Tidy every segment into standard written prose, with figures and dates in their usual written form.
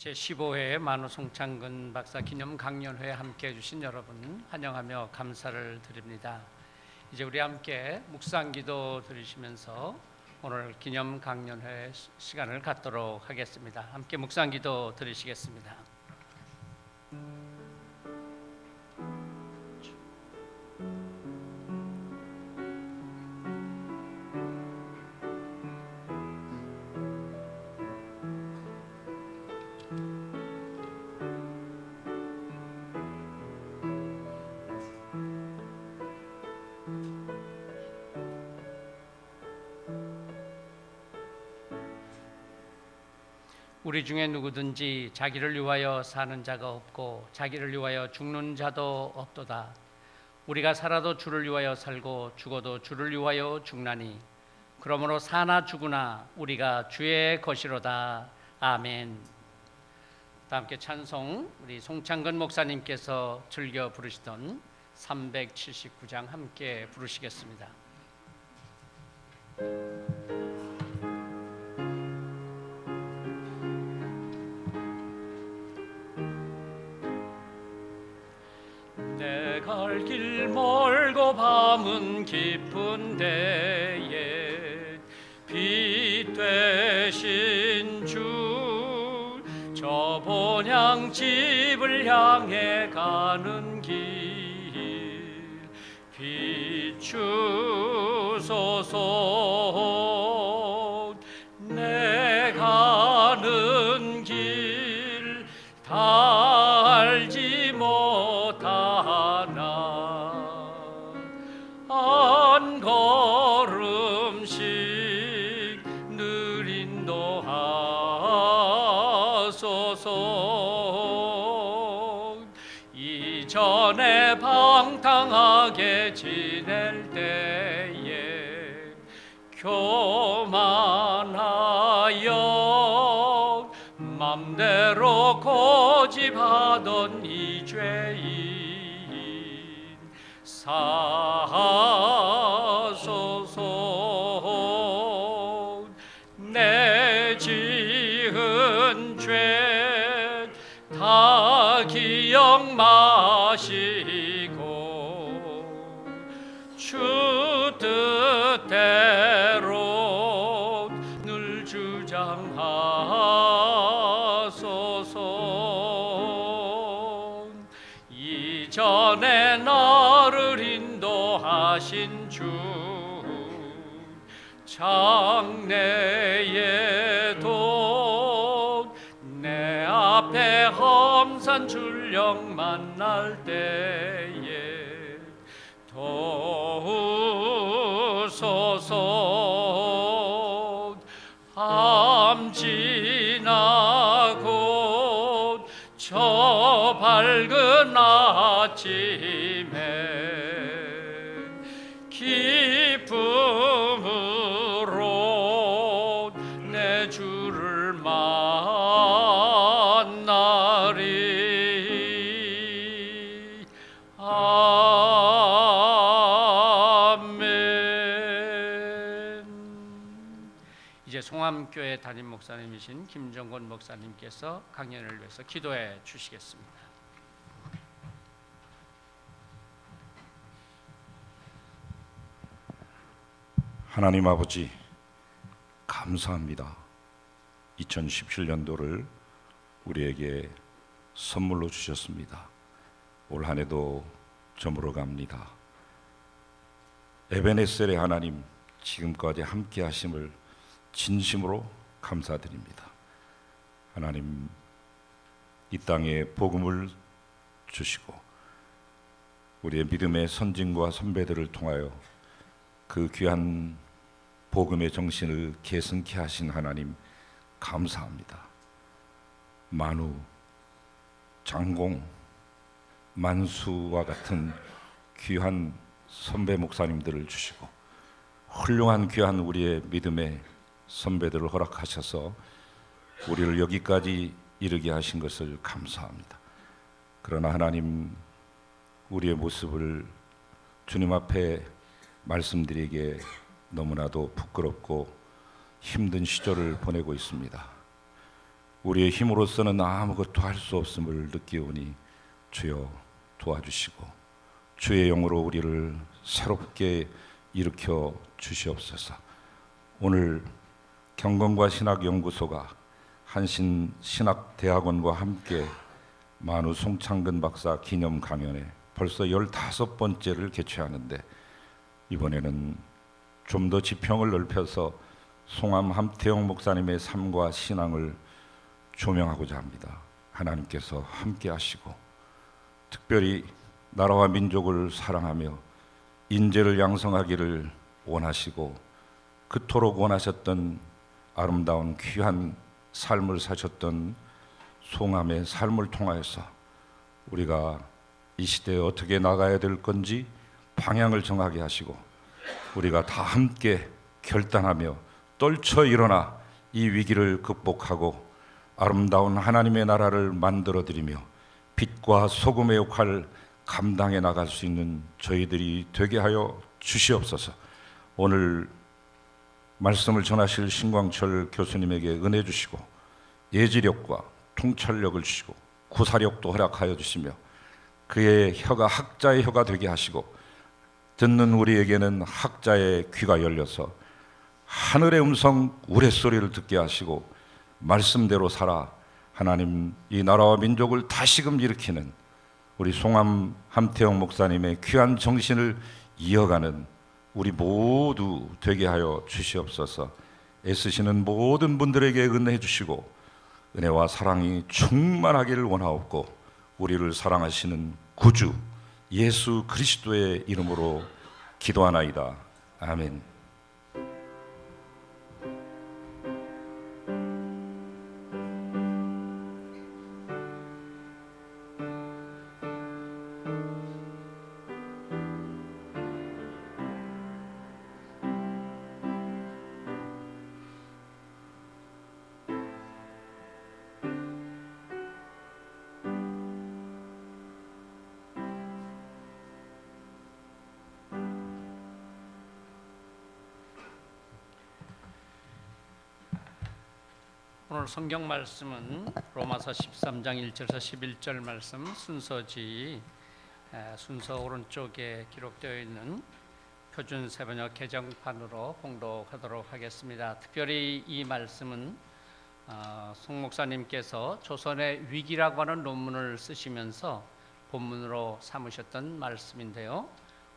제15회 만우송창근 박사 기념 강연회에 함께해 주신 여러분 환영하며 감사를 드립니다. 이제 우리 함께 묵상기도 드리시면서 오늘 기념 강연회 시간을 갖도록 하겠습니다. 함께 묵상기도 드리시겠습니다. 우리 중에 누구든지 자기를 위하여 사는 자가 없고 자기를 위하여 죽는 자도 없도다. 우리가 살아도 주를 위하여 살고 죽어도 주를 위하여 죽나니 그러므로 사나 죽으나 우리가 주의 것이로다. 아멘. 다 함께 찬송 우리 송창근 목사님께서 즐겨 부르시던 379장 함께 부르시겠습니다. 내 갈 길 멀고 밤은 깊은 데에 빛 되신 주, 저 본향 집을 향해 가는 길 비추소서. 내 가는 길 다 알지 못하나 한 걸음씩 늘 인도하소서. 이전에 방탕하게 지낼 때에 교만하여 맘대로 고집하던 이 죄인 사소서. 내 지은 죄 다 기억 마시고 주 뜻대로 늘 주장하소서. 이전에 나를 인도하신 주, 장래에도 내 앞에 험산 출령 만날 때에 도우소서. 밤 지나고 저 밝은 아침에 기쁨으로 내 주를 만나리. 아멘. 이제 송암교회 담임 목사님이신 김정권 목사님께서 강연을 위해서 기도해 주시겠습니다. 하나님 아버지, 감사합니다. 2017년도를 우리에게 선물로 주셨습니다. 올 한 해도 저물어 갑니다. 에베네셀의 하나님, 지금까지 함께 하심을 진심으로 감사드립니다. 하나님, 이 땅에 복음을 주시고 우리의 믿음의 선진과 선배들을 통하여 그 귀한 복음의 정신을 계승케 하신 하나님 감사합니다. 만우, 장공, 만수와 같은 귀한 선배 목사님들을 주시고 훌륭한 귀한 우리의 믿음의 선배들을 허락하셔서 우리를 여기까지 이르게 하신 것을 감사합니다. 그러나 하나님, 우리의 모습을 주님 앞에 말씀드리기에 너무나도 부끄럽고 힘든 시절을 보내고 있습니다. 우리의 힘으로서는 아무것도 할 수 없음을 느끼오니 주여 도와주시고 주의 영으로 우리를 새롭게 일으켜 주시옵소서. 오늘 경건과 신학연구소가 한신신학대학원과 함께 만우 송창근 박사 기념 강연에 벌써 15번째를 개최하는데, 이번에는 좀 더 지평을 넓혀서 송암 함태영 목사님의 삶과 신앙을 조명하고자 합니다. 하나님께서 함께 하시고 특별히 나라와 민족을 사랑하며 인재를 양성하기를 원하시고 그토록 원하셨던 아름다운 귀한 삶을 사셨던 송암의 삶을 통하여서 우리가 이 시대에 어떻게 나가야 될 건지 방향을 정하게 하시고 우리가 다 함께 결단하며 떨쳐 일어나 이 위기를 극복하고 아름다운 하나님의 나라를 만들어드리며 빛과 소금의 역할을 감당해 나갈 수 있는 저희들이 되게 하여 주시옵소서. 오늘 말씀을 전하실 신광철 교수님에게 은혜 주시고 예지력과 통찰력을 주시고 구사력도 허락하여 주시며 그의 혀가 학자의 혀가 되게 하시고 듣는 우리에게는 학자의 귀가 열려서 하늘의 음성 우레소리를 듣게 하시고 말씀대로 살아 하나님 이 나라와 민족을 다시금 일으키는 우리 송암 함태영 목사님의 귀한 정신을 이어가는 우리 모두 되게 하여 주시옵소서. 애쓰시는 모든 분들에게 은혜 주시고 은혜와 사랑이 충만하기를 원하옵고 우리를 사랑하시는 구주 예수 그리스도의 이름으로 기도하나이다. 아멘. 오늘 성경 말씀은 로마서 13장 1절에서 11절 말씀 순서지 순서 오른쪽에 기록되어 있는 표준 세번역 개정판으로 봉독하도록 하겠습니다. 특별히 이 말씀은 송 목사님께서 조선의 위기라고 하는 논문을 쓰시면서 본문으로 삼으셨던 말씀인데요.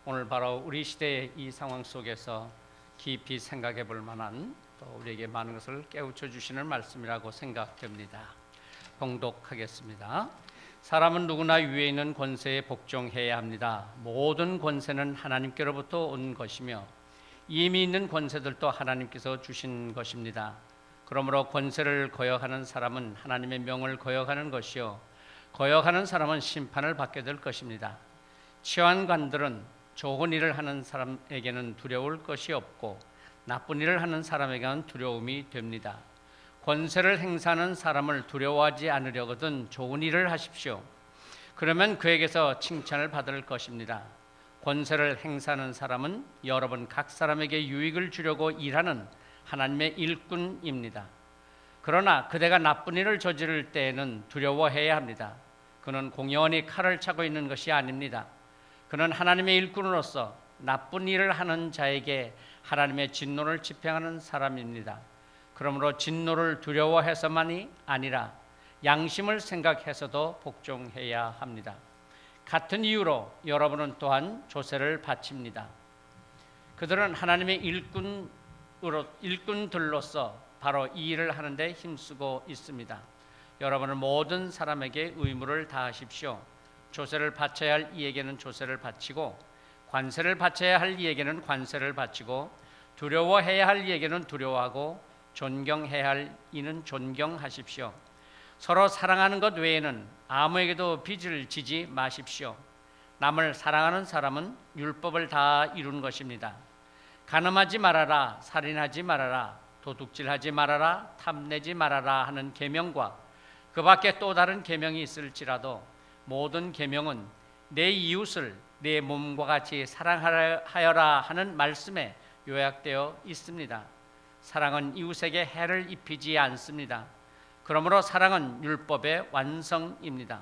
오늘 바로 우리 시대의 이 상황 속에서 깊이 생각해 볼 만한 또 우리에게 많은 것을 깨우쳐 주시는 말씀이라고 생각됩니다. 봉독하겠습니다. 사람은 누구나 위에 있는 권세에 복종해야 합니다. 모든 권세는 하나님께로부터 온 것이며 이미 있는 권세들도 하나님께서 주신 것입니다. 그러므로 권세를 거역하는 사람은 하나님의 명을 거역하는 것이요 거역하는 사람은 심판을 받게 될 것입니다. 치안관들은 좋은 일을 하는 사람에게는 두려울 것이 없고 나쁜 일을 하는 사람에게는 두려움이 됩니다. 권세를 행사하는 사람을 두려워하지 않으려거든 좋은 일을 하십시오. 그러면 그에게서 칭찬을 받을 것입니다. 권세를 행사하는 사람은 여러분 각 사람에게 유익을 주려고 일하는 하나님의 일꾼입니다. 그러나 그대가 나쁜 일을 저지를 때에는 두려워해야 합니다. 그는 공연히 칼을 차고 있는 것이 아닙니다. 그는 하나님의 일꾼으로서 나쁜 일을 하는 자에게 하나님의 진노를 집행하는 사람입니다. 그러므로 진노를 두려워해서만이 아니라 양심을 생각해서도 복종해야 합니다. 같은 이유로 여러분은 또한 조세를 바칩니다. 그들은 하나님의 일꾼들로서 바로 이 일을 하는 데 힘쓰고 있습니다. 여러분은 모든 사람에게 의무를 다하십시오. 조세를 바쳐야 할 이에게는 조세를 바치고 관세를 바쳐야 할 이에게는 관세를 바치고 두려워해야 할 이에게는 두려워하고 존경해야 할 이는 존경하십시오. 서로 사랑하는 것 외에는 아무에게도 빚을 지지 마십시오. 남을 사랑하는 사람은 율법을 다 이룬 것입니다. 간음하지 말아라, 살인하지 말아라, 도둑질하지 말아라, 탐내지 말아라 하는 계명과 그 밖에 또 다른 계명이 있을지라도 모든 계명은 내 이웃을 내 몸과 같이 사랑하여라 하는 말씀에 요약되어 있습니다. 사랑은 이웃에게 해를 입히지 않습니다. 그러므로 사랑은 율법의 완성입니다.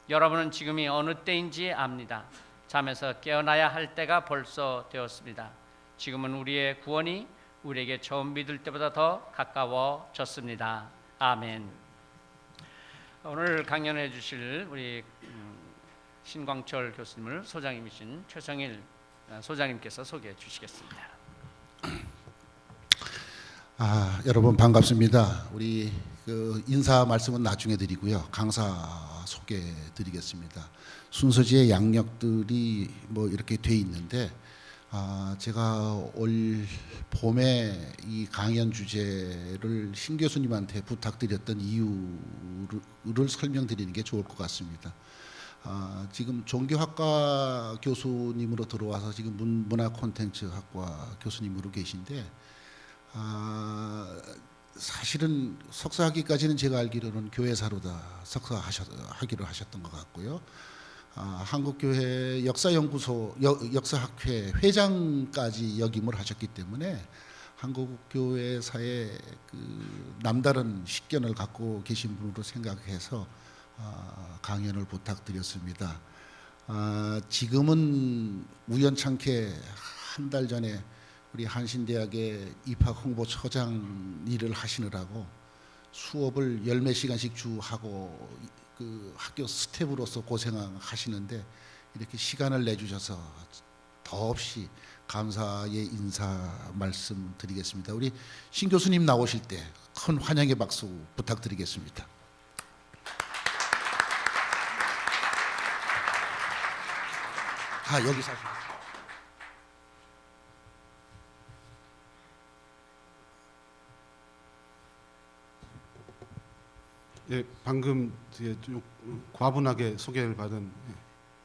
여러분은 지금이 어느 때인지 압니다. 잠에서 깨어나야 할 때가 벌써 되었습니다. 지금은 우리의 구원이 우리에게 처음 믿을 때보다 더 가까워졌습니다. 아멘. 오늘 강연해 주실 우리 신광철 교수님을 소장님이신 최성일 소장님께서 소개해 주시겠습니다. 여러분 반갑습니다. 우리 인사 말씀은 나중에 드리고요. 강사 소개해 드리겠습니다. 순서지의 양력들이 이렇게 돼 있는데 제가 올 봄에 이 강연 주제를 신 교수님한테 부탁드렸던 이유를 설명드리는 게 좋을 것 같습니다. 지금 종교학과 교수님으로 들어와서 지금 문화 콘텐츠학과 교수님으로 계신데 사실은 석사학위까지는 제가 알기로는 교회사로다 석사하기로 하셨던 것 같고요. 한국교회 역사연구소 역사학회 회장까지 역임을 하셨기 때문에 한국교회사에 남다른 식견을 갖고 계신 분으로 생각해서 강연을 부탁드렸습니다. 지금은 우연찮게 한 달 전에 우리 한신대학의 입학 홍보처장 일을 하시느라고 수업을 열 몇 시간씩 주 하고 학교 스태프로서 고생하시는데 이렇게 시간을 내주셔서 더없이 감사의 인사 말씀드리겠습니다. 우리 신 교수님 나오실 때 큰 환영의 박수 부탁드리겠습니다. 여기 사실. 예, 방금 좀 과분하게 소개를 받은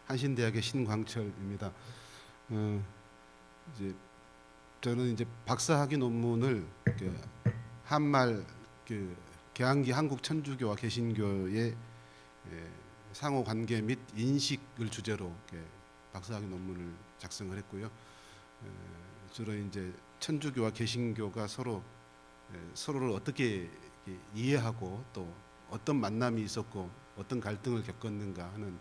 한신대학의 신광철입니다. 이제 저는 이제 박사학위 논문을 한말 개항기 한국 천주교와 개신교의 상호 관계 및 인식을 주제로 박사학위 논문을 작성을 했고요. 주로 이제 천주교와 개신교가 서로를 어떻게 이해하고 또 어떤 만남이 있었고 어떤 갈등을 겪었는가 하는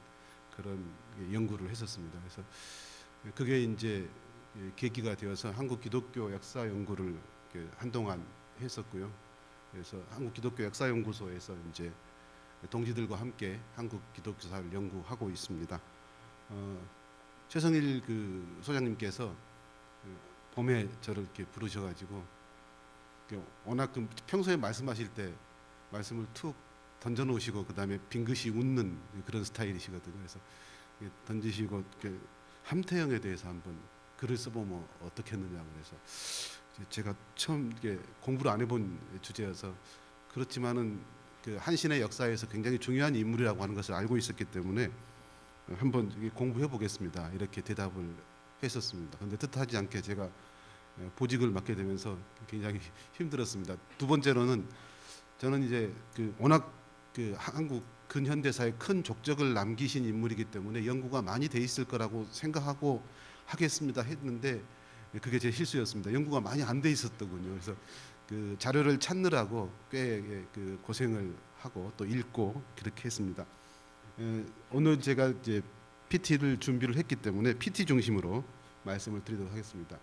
그런 연구를 했었습니다. 그래서 그게 이제 계기가 되어서 한국 기독교 역사 연구를 한동안 했었고요. 그래서 한국 기독교 역사 연구소에서 이제 동지들과 함께 한국 기독교사를 연구하고 있습니다. 최성일 소장님께서 봄에 저를 이렇게 부르셔가지고 워낙 평소에 말씀하실 때 말씀을 툭 던져놓으시고 그 다음에 빙긋이 웃는 그런 스타일이시거든요. 그래서 던지시고 함태영에 대해서 한번 글을 써보면 어떻겠느냐 그래서 제가 처음 공부를 안 해본 주제여서 그렇지만은 한신의 역사에서 굉장히 중요한 인물이라고 하는 것을 알고 있었기 때문에 한번 공부해 보겠습니다. 이렇게 대답을 했었습니다. 그런데 뜻하지 않게 제가 보직을 맡게 되면서 굉장히 힘들었습니다. 두 번째로는 저는 이제 워낙 한국 근현대사에 큰 족적을 남기신 인물이기 때문에 연구가 많이 돼 있을 거라고 생각하고 하겠습니다 했는데 그게 제 실수였습니다. 연구가 많이 안 돼 있었더군요. 그래서 자료를 찾느라고 꽤 고생을 하고 또 읽고 그렇게 했습니다. 오늘 제가 이제 PT를 준비를 했기 때문에 PT 중심으로 말씀을 드리도록 하겠습니다.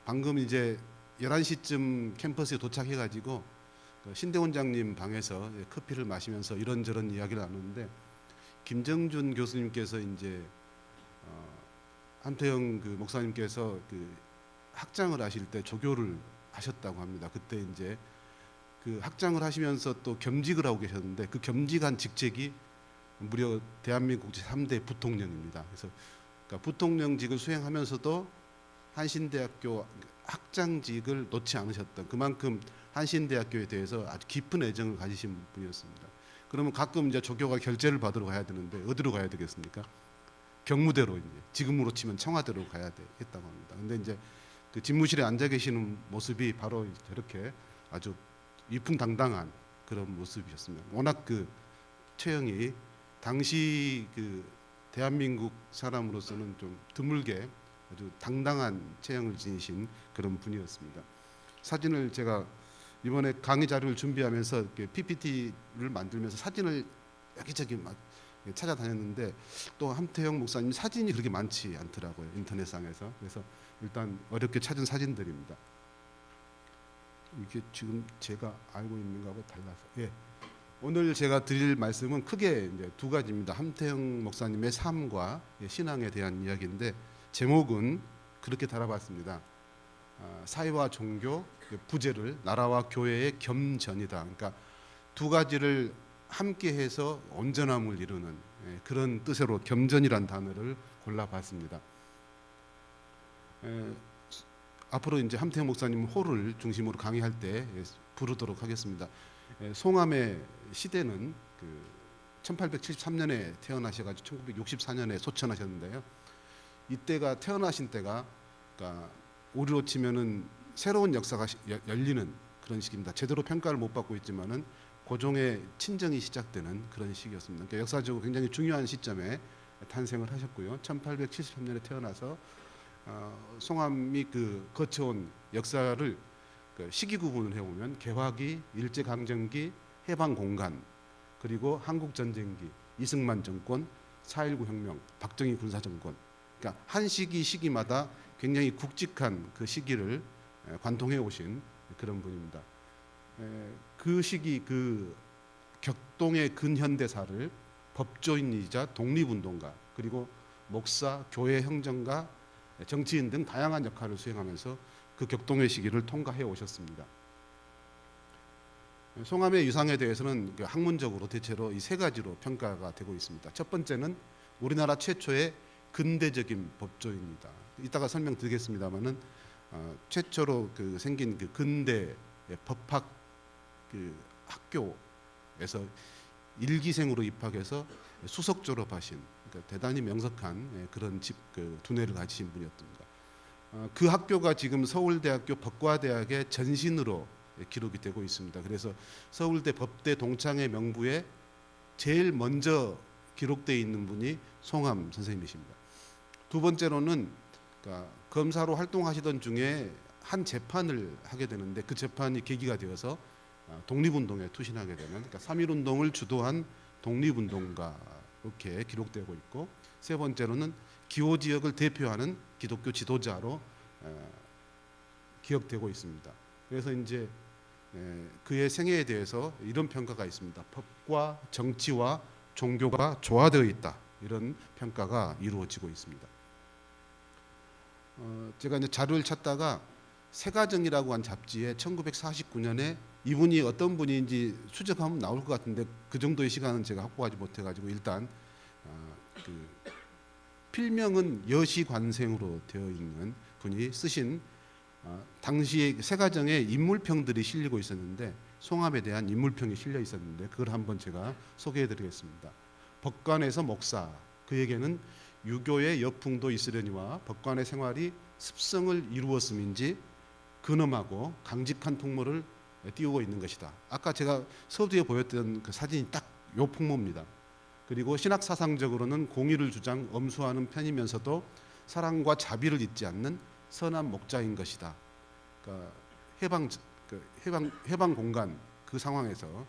방금 이제 11시쯤 캠퍼스에 도착해가지고 신대 원장님 방에서 커피를 마시면서 이런저런 이야기를 나누는데 김정준 교수님께서 이제 한태영 목사님께서 학장을 하실 때 조교를 하셨다고 합니다. 그때 이제 학장을 하시면서 또 겸직을 하고 계셨는데 그 겸직한 직책이 무려 대한민국 제3대 부통령입니다. 그래서 부통령직을 수행하면서도 한신대학교 학장직을 놓지 않으셨던 그만큼 한신대학교에 대해서 아주 깊은 애정을 가지신 분이었습니다. 그러면 가끔 이제 조교가 결재를 받으러 가야 되는데 어디로 가야 되겠습니까? 경무대로 이제 지금으로 치면 청와대로 가야 했다고 합니다. 근데 이제 집무실에 앉아 계시는 모습이 바로 저렇게 아주 위풍당당한 그런 모습이셨습니다. 워낙 체형이 당시 대한민국 사람으로서는 좀 드물게 아주 당당한 체형을 지니신 그런 분이었습니다. 사진을 제가 이번에 강의 자료를 준비하면서 PPT를 만들면서 사진을 여기저기 막 찾아다녔는데 또 함태영 목사님 사진이 그렇게 많지 않더라고요, 인터넷상에서. 그래서 일단 어렵게 찾은 사진들입니다. 이게 지금 제가 알고 있는 거하고 달라서, 예. 오늘 제가 드릴 말씀은 크게 이제 두 가지입니다. 함태영 목사님의 삶과 신앙에 대한 이야기인데 제목은 그렇게 달아봤습니다. 사회와 종교, 부재를 나라와 교회의 겸전이다. 그러니까 두 가지를 함께해서 온전함을 이루는 그런 뜻으로 겸전이란 단어를 골라봤습니다. 앞으로 이제 함태영 목사님 호를 중심으로 강의할 때 부르도록 하겠습니다. 송암의 시대는 1873년에 태어나셔가지고 1964년에 소천하셨는데요. 이때가 태어나신 때가 그러니까 우리로 치면은 새로운 역사가 열리는 그런 시기입니다. 제대로 평가를 못 받고 있지만은 고종의 친정이 시작되는 그런 시기였습니다. 그러니까 역사적으로 굉장히 중요한 시점에 탄생을 하셨고요. 1873년에 태어나서 송암이 거쳐온 역사를 시기 구분을 해보면 개화기, 일제강점기, 해방공간, 그리고 한국전쟁기, 이승만 정권, 4.19 혁명, 박정희 군사정권. 그러니까 한 시기마다 굉장히 굵직한 그 시기를 관통해 오신 그런 분입니다. 그 시기 그 격동의 근현대사를 법조인이자 독립운동가, 그리고 목사, 교회 행정가, 정치인 등 다양한 역할을 수행하면서 그 격동의 시기를 통과해 오셨습니다. 송암의 유상에 대해서는 학문적으로 대체로 이 세 가지로 평가가 되고 있습니다. 첫 번째는 우리나라 최초의 근대적인 법조인이다. 이따가 설명드리겠습니다만은 최초로 생긴 근대 법학 학교에서 일기생으로 입학해서 수석 졸업하신 그러니까 대단히 명석한 그런 두뇌를 가지신 분이었습니다. 그 학교가 지금 서울대학교 법과대학의 전신으로 기록이 되고 있습니다. 그래서 서울대 법대 동창회 명부에 제일 먼저 기록되어 있는 분이 송암 선생님이십니다. 두 번째로는 그러니까 검사로 활동하시던 중에 한 재판을 하게 되는데 그 재판이 계기가 되어서 독립운동에 투신하게 되는 그러니까 3.1운동을 주도한 독립운동가 이렇게 기록되고 있고, 세 번째로는 기호 지역을 대표하는 기독교 지도자로 기억되고 있습니다. 그래서 이제 그의 생애에 대해서 이런 평가가 있습니다. 법과 정치와 종교가 조화되어 있다. 이런 평가가 이루어지고 있습니다. 제가 이제 자료를 찾다가 세가정이라고 한 잡지에 1949년에 이분이 어떤 분인지 추적하면 나올 것 같은데 그 정도의 시간은 제가 확보하지 못해가지고 일단 필명은 여시관생으로 되어 있는 분이 쓰신 당시 세가정에 인물평들이 실리고 있었는데 송암에 대한 인물평이 실려 있었는데 그걸 한번 제가 소개해드리겠습니다. 법관에서 목사, 그에게는 유교의 여풍도 있으려니와 법관의 생활이 습성을 이루었음인지 근엄하고 강직한 풍모를 띄우고 있는 것이다. 아까 제가 서두에 보였던 그 사진이 딱 요 풍모입니다. 그리고 신학 사상적으로는 공의를 주장 엄수하는 편이면서도 사랑과 자비를 잊지 않는 선한 목자인 것이다. 그러니까 해방 공간 그 상황에서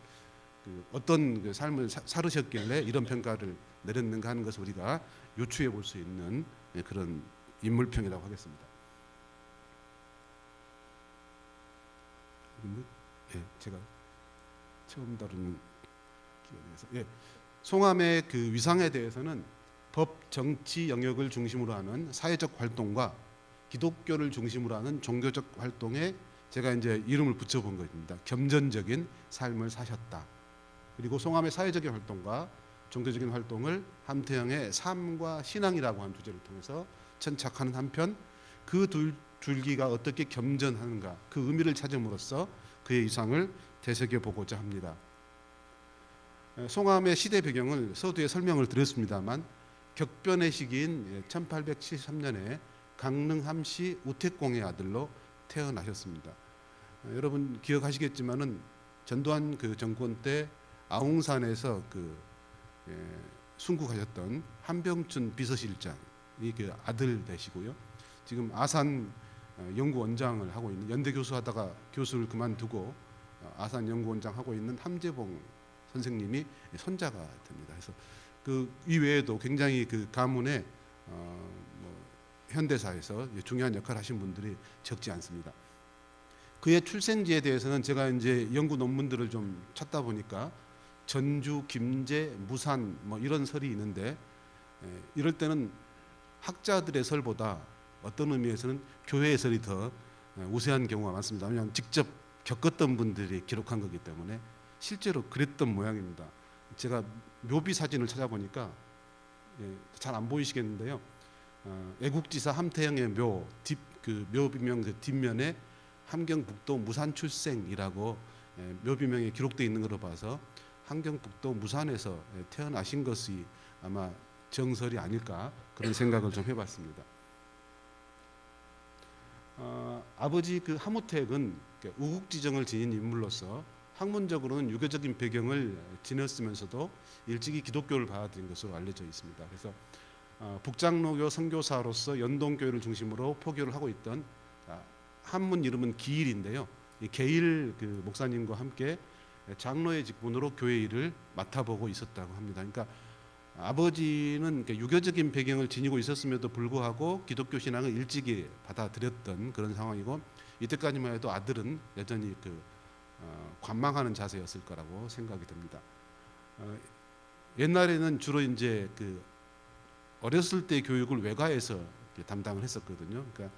어떤 삶을 살으셨길래 이런 평가를 내렸는가 하는 것을 우리가 유추해 볼 수 있는 그런 인물평이라고 하겠습니다. 예, 제가 처음 다루는 기관에서 송암의 그 위상에 대해서는 법, 정치 영역을 중심으로 하는 사회적 활동과 기독교를 중심으로 하는 종교적 활동에 제가 이제 이름을 붙여본 것입니다. 겸전적인 삶을 사셨다. 그리고 송암의 사회적인 활동과 종교적인 활동을 함태영의 삶과 신앙이라고 하는 주제를 통해서 천착하는 한편 그 두 줄기가 어떻게 겸전하는가 그 의미를 찾음으로써 그의 위상을 되새겨보고자 합니다. 송암의 시대 배경을 서두에 설명을 드렸습니다만 격변의 시기인 1873년에 강릉 함시 우택공의 아들로 태어나셨습니다. 여러분 기억하시겠지만은 전두환 그 정권 때 아웅산에서 순국하셨던 한병춘 비서실장이 그 아들 되시고요. 지금 아산 연구원장을 하고 있는, 연대 교수하다가 교수를 그만두고 아산 연구원장 하고 있는 함재봉 선생님이 손자가 됩니다. 그래서 그 이외에도 굉장히 그 가문에 뭐 현대사에서 중요한 역할을 하신 분들이 적지 않습니다. 그의 출생지에 대해서는 제가 이제 연구 논문들을 좀 찾다 보니까 전주, 김제, 무산 뭐 이런 설이 있는데, 이럴 때는 학자들의 설보다 어떤 의미에서는 교회의 설이 더 우세한 경우가 많습니다. 왜냐하면 직접 겪었던 분들이 기록한 거기 때문에 실제로 그랬던 모양입니다. 제가 묘비 사진을 찾아보니까 잘 안 보이시겠는데요. 애국지사 함태영의 그 묘비명 그 뒷면에 함경북도 무산출생이라고 묘비명에 기록되어 있는 것으로 봐서 함경북도 무산에서 태어나신 것이 아마 정설이 아닐까, 그런 생각을 좀 해봤습니다. 아버지 그 하무택은 우국지정을 지닌 인물로서 학문적으로는 유교적인 배경을 지녔으면서도 일찍이 기독교를 받아들인 것으로 알려져 있습니다. 그래서 북장로교 선교사로서 연동교회를 중심으로 포교를 하고 있던, 한문 이름은 기일인데요. 이 계일 그 목사님과 함께 장로의 직분으로 교회 일을 맡아보고 있었다고 합니다. 그러니까 아버지는 유교적인 배경을 지니고 있었음에도 불구하고 기독교 신앙을 일찍이 받아들였던 그런 상황이고, 이때까지만 해도 아들은 여전히 관망하는 자세였을 거라고 생각이 됩니다. 옛날에는 주로 이제 그 어렸을 때 교육을 외가에서 담당을 했었거든요. 그러니까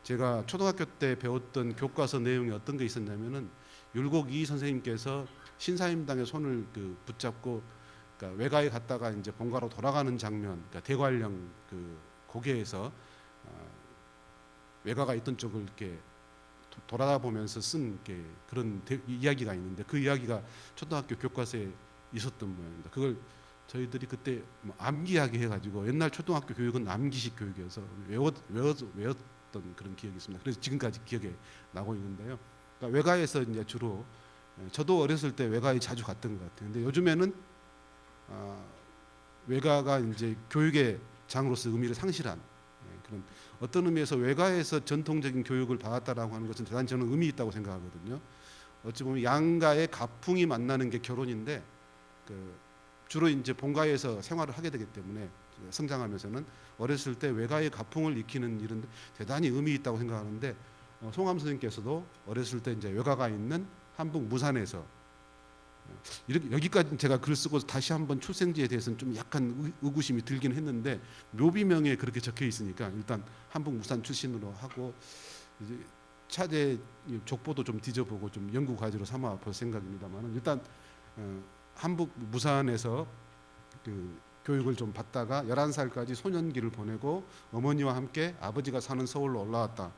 제가 초등학교 때 배웠던 교과서 내용이 어떤 게 있었냐면은, 율곡 이 선생님께서 신사임당의 손을 붙잡고 그러니까 외가에 갔다가 이제 본가로 돌아가는 장면, 그러니까 대관령 그 고개에서 외가가 있던 쪽을 이렇게 돌아보면서 쓴 그런 이야기가 있는데, 그 이야기가 초등학교 교과서에 있었던 모양입니다. 그걸 저희들이 그때 뭐 암기하게 해가지고, 옛날 초등학교 교육은 암기식 교육이어서 외웠던 그런 기억이 있습니다. 그래서 지금까지 기억에 나고 있는데요. 그러니까 외가에서 이제 주로, 저도 어렸을 때 외가에 자주 갔던 것 같아요. 근데 요즘에는 외가가 이제 교육의 장으로서 의미를 상실한 그런, 어떤 의미에서 외가에서 전통적인 교육을 받았다라고 하는 것은 대단히 저는 의미 있다고 생각하거든요. 어찌 보면 양가의 가풍이 만나는 게 결혼인데, 주로 이제 본가에서 생활을 하게 되기 때문에 성장하면서는 어렸을 때 외가의 가풍을 익히는 일은 대단히 의미 있다고 생각하는데, 송암 선생님께서도 어렸을 때 이제 외가가 있는 한북 무산에서, 이렇게 여기까지 제가 글 쓰고 다시 한번 출생지에 대해서는 좀 약간 의구심이 들긴 했는데, 묘비명에 그렇게 적혀 있으니까 일단 한북 무산 출신으로 하고, 이제 차제 족보도 좀 뒤져보고 좀 연구 과제로 삼아 볼 생각입니다만은, 일단 한북 무산에서 그 교육을 좀 받다가 11살까지 소년기를 보내고 어머니와 함께 아버지가 사는 서울로 올라왔다.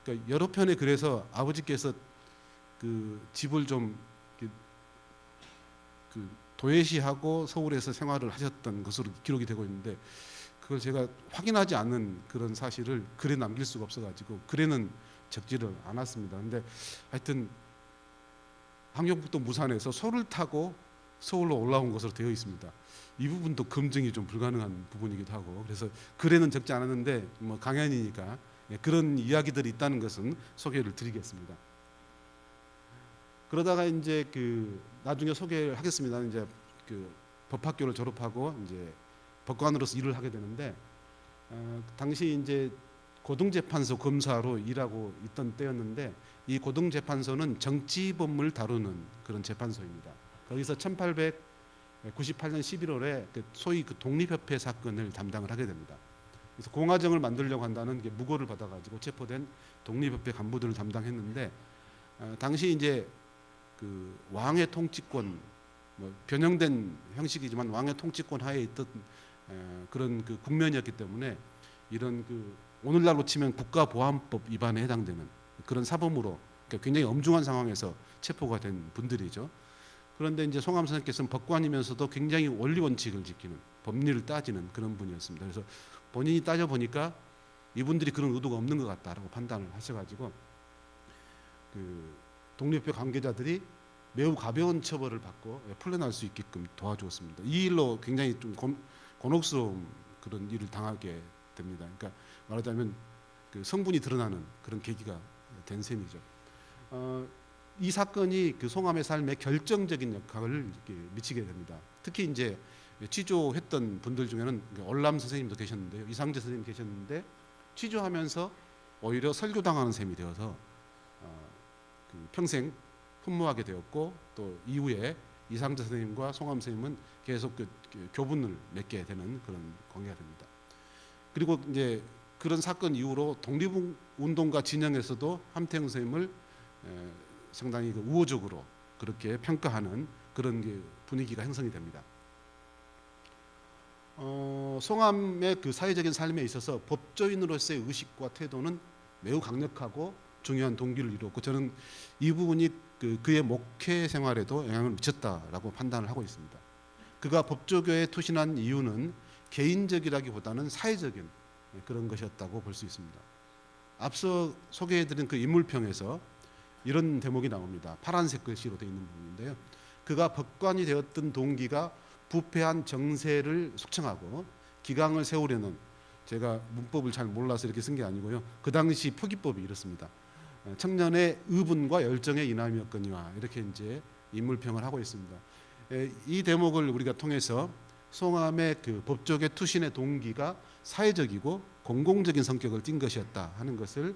그러니까 여러 편에 그래서 아버지께서 그 집을 좀 도예시하고 서울에서 생활을 하셨던 것으로 기록이 되고 있는데, 그걸 제가 확인하지 않는 그런 사실을 글에 남길 수가 없어가지고 글에는 적지를 않았습니다. 근데 하여튼 함경북도 무산에서 소를 타고 서울로 올라온 것으로 되어 있습니다. 이 부분도 검증이 좀 불가능한 부분이기도 하고, 그래서 글에는 적지 않았는데 뭐 강연이니까 그런 이야기들이 있다는 것은 소개를 드리겠습니다. 그러다가 이제 나중에 소개를 하겠습니다. 이제 법학교를 졸업하고 이제 법관으로서 일을 하게 되는데, 당시 이제 고등재판소 검사로 일하고 있던 때였는데, 이 고등재판소는 정치법문을 다루는 그런 재판소입니다. 거기서 1898년 11월에 소위 독립협회 사건을 담당을 하게 됩니다. 그래서 공화정을 만들려고 한다는 게 무고를 받아가지고 체포된 독립협회 간부들을 담당했는데, 당시 이제 왕의 통치권, 뭐 변형된 형식이지만 왕의 통치권 하에 있던 그런 국면이었기 때문에, 이런 오늘날로 치면 국가보안법 위반에 해당되는 그런 사범으로, 그러니까 굉장히 엄중한 상황에서 체포가 된 분들이죠. 그런데 이제 송암 선생님께서는 법관이면서도 굉장히 원리 원칙을 지키는, 법리를 따지는 그런 분이었습니다. 그래서 본인이 따져 보니까 이분들이 그런 의도가 없는 것 같다라고 판단을 하셔가지고 독립협회 관계자들이 매우 가벼운 처벌을 받고 풀려날 수 있게끔 도와주었습니다. 이 일로 굉장히 좀 곤혹스러운 그런 일을 당하게 됩니다. 그러니까 말하자면 그 성분이 드러나는 그런 계기가 된 셈이죠. 이 사건이 그 송암의 삶에 결정적인 역할을 이렇게 미치게 됩니다. 특히 이제 취조했던 분들 중에는 얼람 선생님도 계셨는데요, 이상재 선생님 계셨는데 취조하면서 오히려 설교당하는 셈이 되어서 그 평생 훈무하게 되었고, 또 이후에 이상재 선생님과 송암 선생님은 계속 그 교분을 맺게 되는 그런 관계가 됩니다. 그리고 이제 그런 사건 이후로 독립운동가 진영에서도 함태영 선생님을 상당히 그 우호적으로 그렇게 평가하는 그런 분위기가 형성이 됩니다. 송암의 그 사회적인 삶에 있어서 법조인으로서의 의식과 태도는 매우 강력하고 중요한 동기를 이루었고, 저는 이 부분이 그의 목회 생활에도 영향을 미쳤다라고 판단을 하고 있습니다. 그가 법조교에 투신한 이유는 개인적이라기보다는 사회적인 그런 것이었다고 볼 수 있습니다. 앞서 소개해드린 그 인물평에서 이런 대목이 나옵니다. 파란색 글씨로 되어 있는 부분인데요. 그가 법관이 되었던 동기가 부패한 정세를 숙청하고 기강을 세우려는, 제가 문법을 잘 몰라서 이렇게 쓴 게 아니고요, 그 당시 표기법이 이렇습니다. 청년의 의분과 열정의 인함이었거니와, 이렇게 이제 인물평을 하고 있습니다. 이 대목을 우리가 통해서 송암의 그 법조계 투신의 동기가 사회적이고 공공적인 성격을 띈 것이었다 하는 것을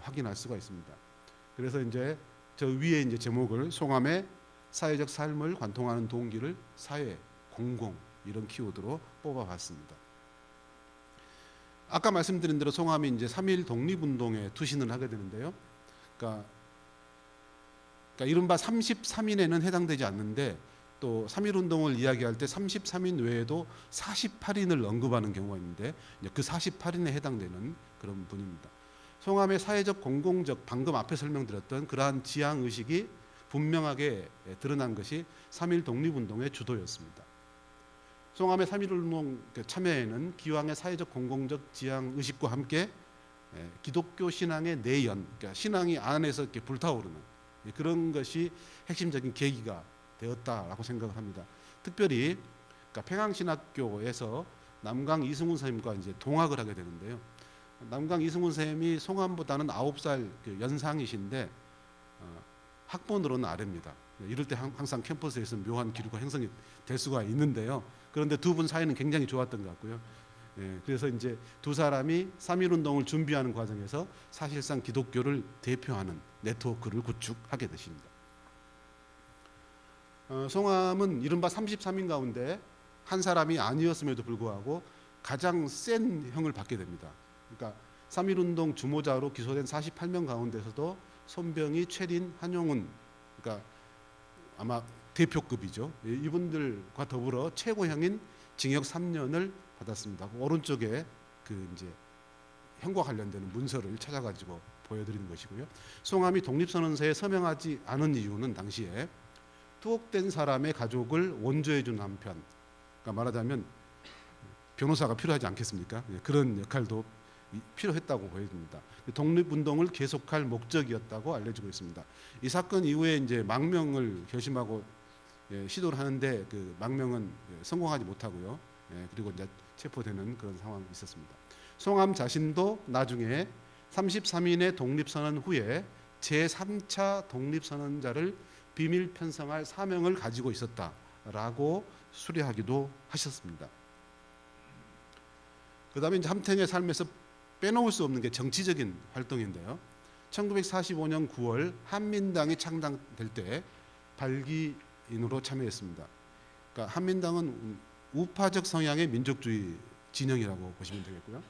확인할 수가 있습니다. 그래서 이제 저 위에 이제 제목을 송암의 사회적 삶을 관통하는 동기를 사회, 공공, 이런 키워드로 뽑아봤습니다. 아까 말씀드린 대로 송암이 이제 3.1 독립운동에 투신을 하게 되는데요. 그러니까 이른바 33인에는 해당되지 않는데, 또 3.1 운동을 이야기할 때 33인 외에도 48인을 언급하는 경우가 있는데, 그 48인에 해당되는 그런 분입니다. 송암의 사회적 공공적, 방금 앞에 설명드렸던 그러한 지향 의식이 분명하게 드러난 것이 3.1 독립운동의 주도였습니다. 송암의 3.1 운동 참여에는 기왕의 사회적 공공적 지향 의식과 함께 기독교 신앙의 내연, 그러니까 신앙이 안에서 이렇게 불타오르는 그런 것이 핵심적인 계기가 되었다라고 생각을 합니다. 특별히 그러니까 평양신학교에서 남강 이승훈 선생님과 이제 동학을 하게 되는데요. 남강 이승훈 선생님이 송암보다는 9살 연상이신데 학번으로는 아래입니다. 이럴 때 항상 캠퍼스에서 묘한 기류가 형성이 될 수가 있는데요. 그런데 두 분 사이는 굉장히 좋았던 것 같고요. 그래서 이제 두 사람이 3.1 운동을 준비하는 과정에서 사실상 기독교를 대표하는 네트워크를 구축하게 되십니다. 송암은 이른바 33인 가운데 한 사람이 아니었음에도 불구하고 가장 센 형을 받게 됩니다. 그러니까 3.1 운동 주모자로 기소된 48명 가운데서도 손병희, 최린, 한용운, 그러니까 아마 대표급이죠. 이분들과 더불어 최고형인 징역 3년을 받았습니다. 오른쪽에 그 이제 형과 관련되는 문서를 찾아가지고 보여드리는 것이고요. 송암이 독립선언서에 서명하지 않은 이유는 당시에 투옥된 사람의 가족을 원조해준 한편, 그러니까 말하자면 변호사가 필요하지 않겠습니까? 그런 역할도 필요했다고 보여집니다. 독립운동을 계속할 목적이었다고 알려지고 있습니다. 이 사건 이후에 이제 망명을 결심하고 시도를 하는데 그 망명은 성공하지 못하고요. 그리고 이제 체포되는 그런 상황이 있었습니다. 송암 자신도 나중에 33인의 독립선언 후에 제3차 독립선언자를 비밀 편성할 사명을 가지고 있었다라고 수리하기도 하셨습니다. 그다음에 이제 함태영의 삶에서 빼놓을 수 없는 게 정치적인 활동인데요. 1945년 9월 한민당이 창당될 때 발기인으로 참여했습니다. 그러니까 한민당은 우파적 성향의 민족주의 진영이라고 보시면 되겠고요.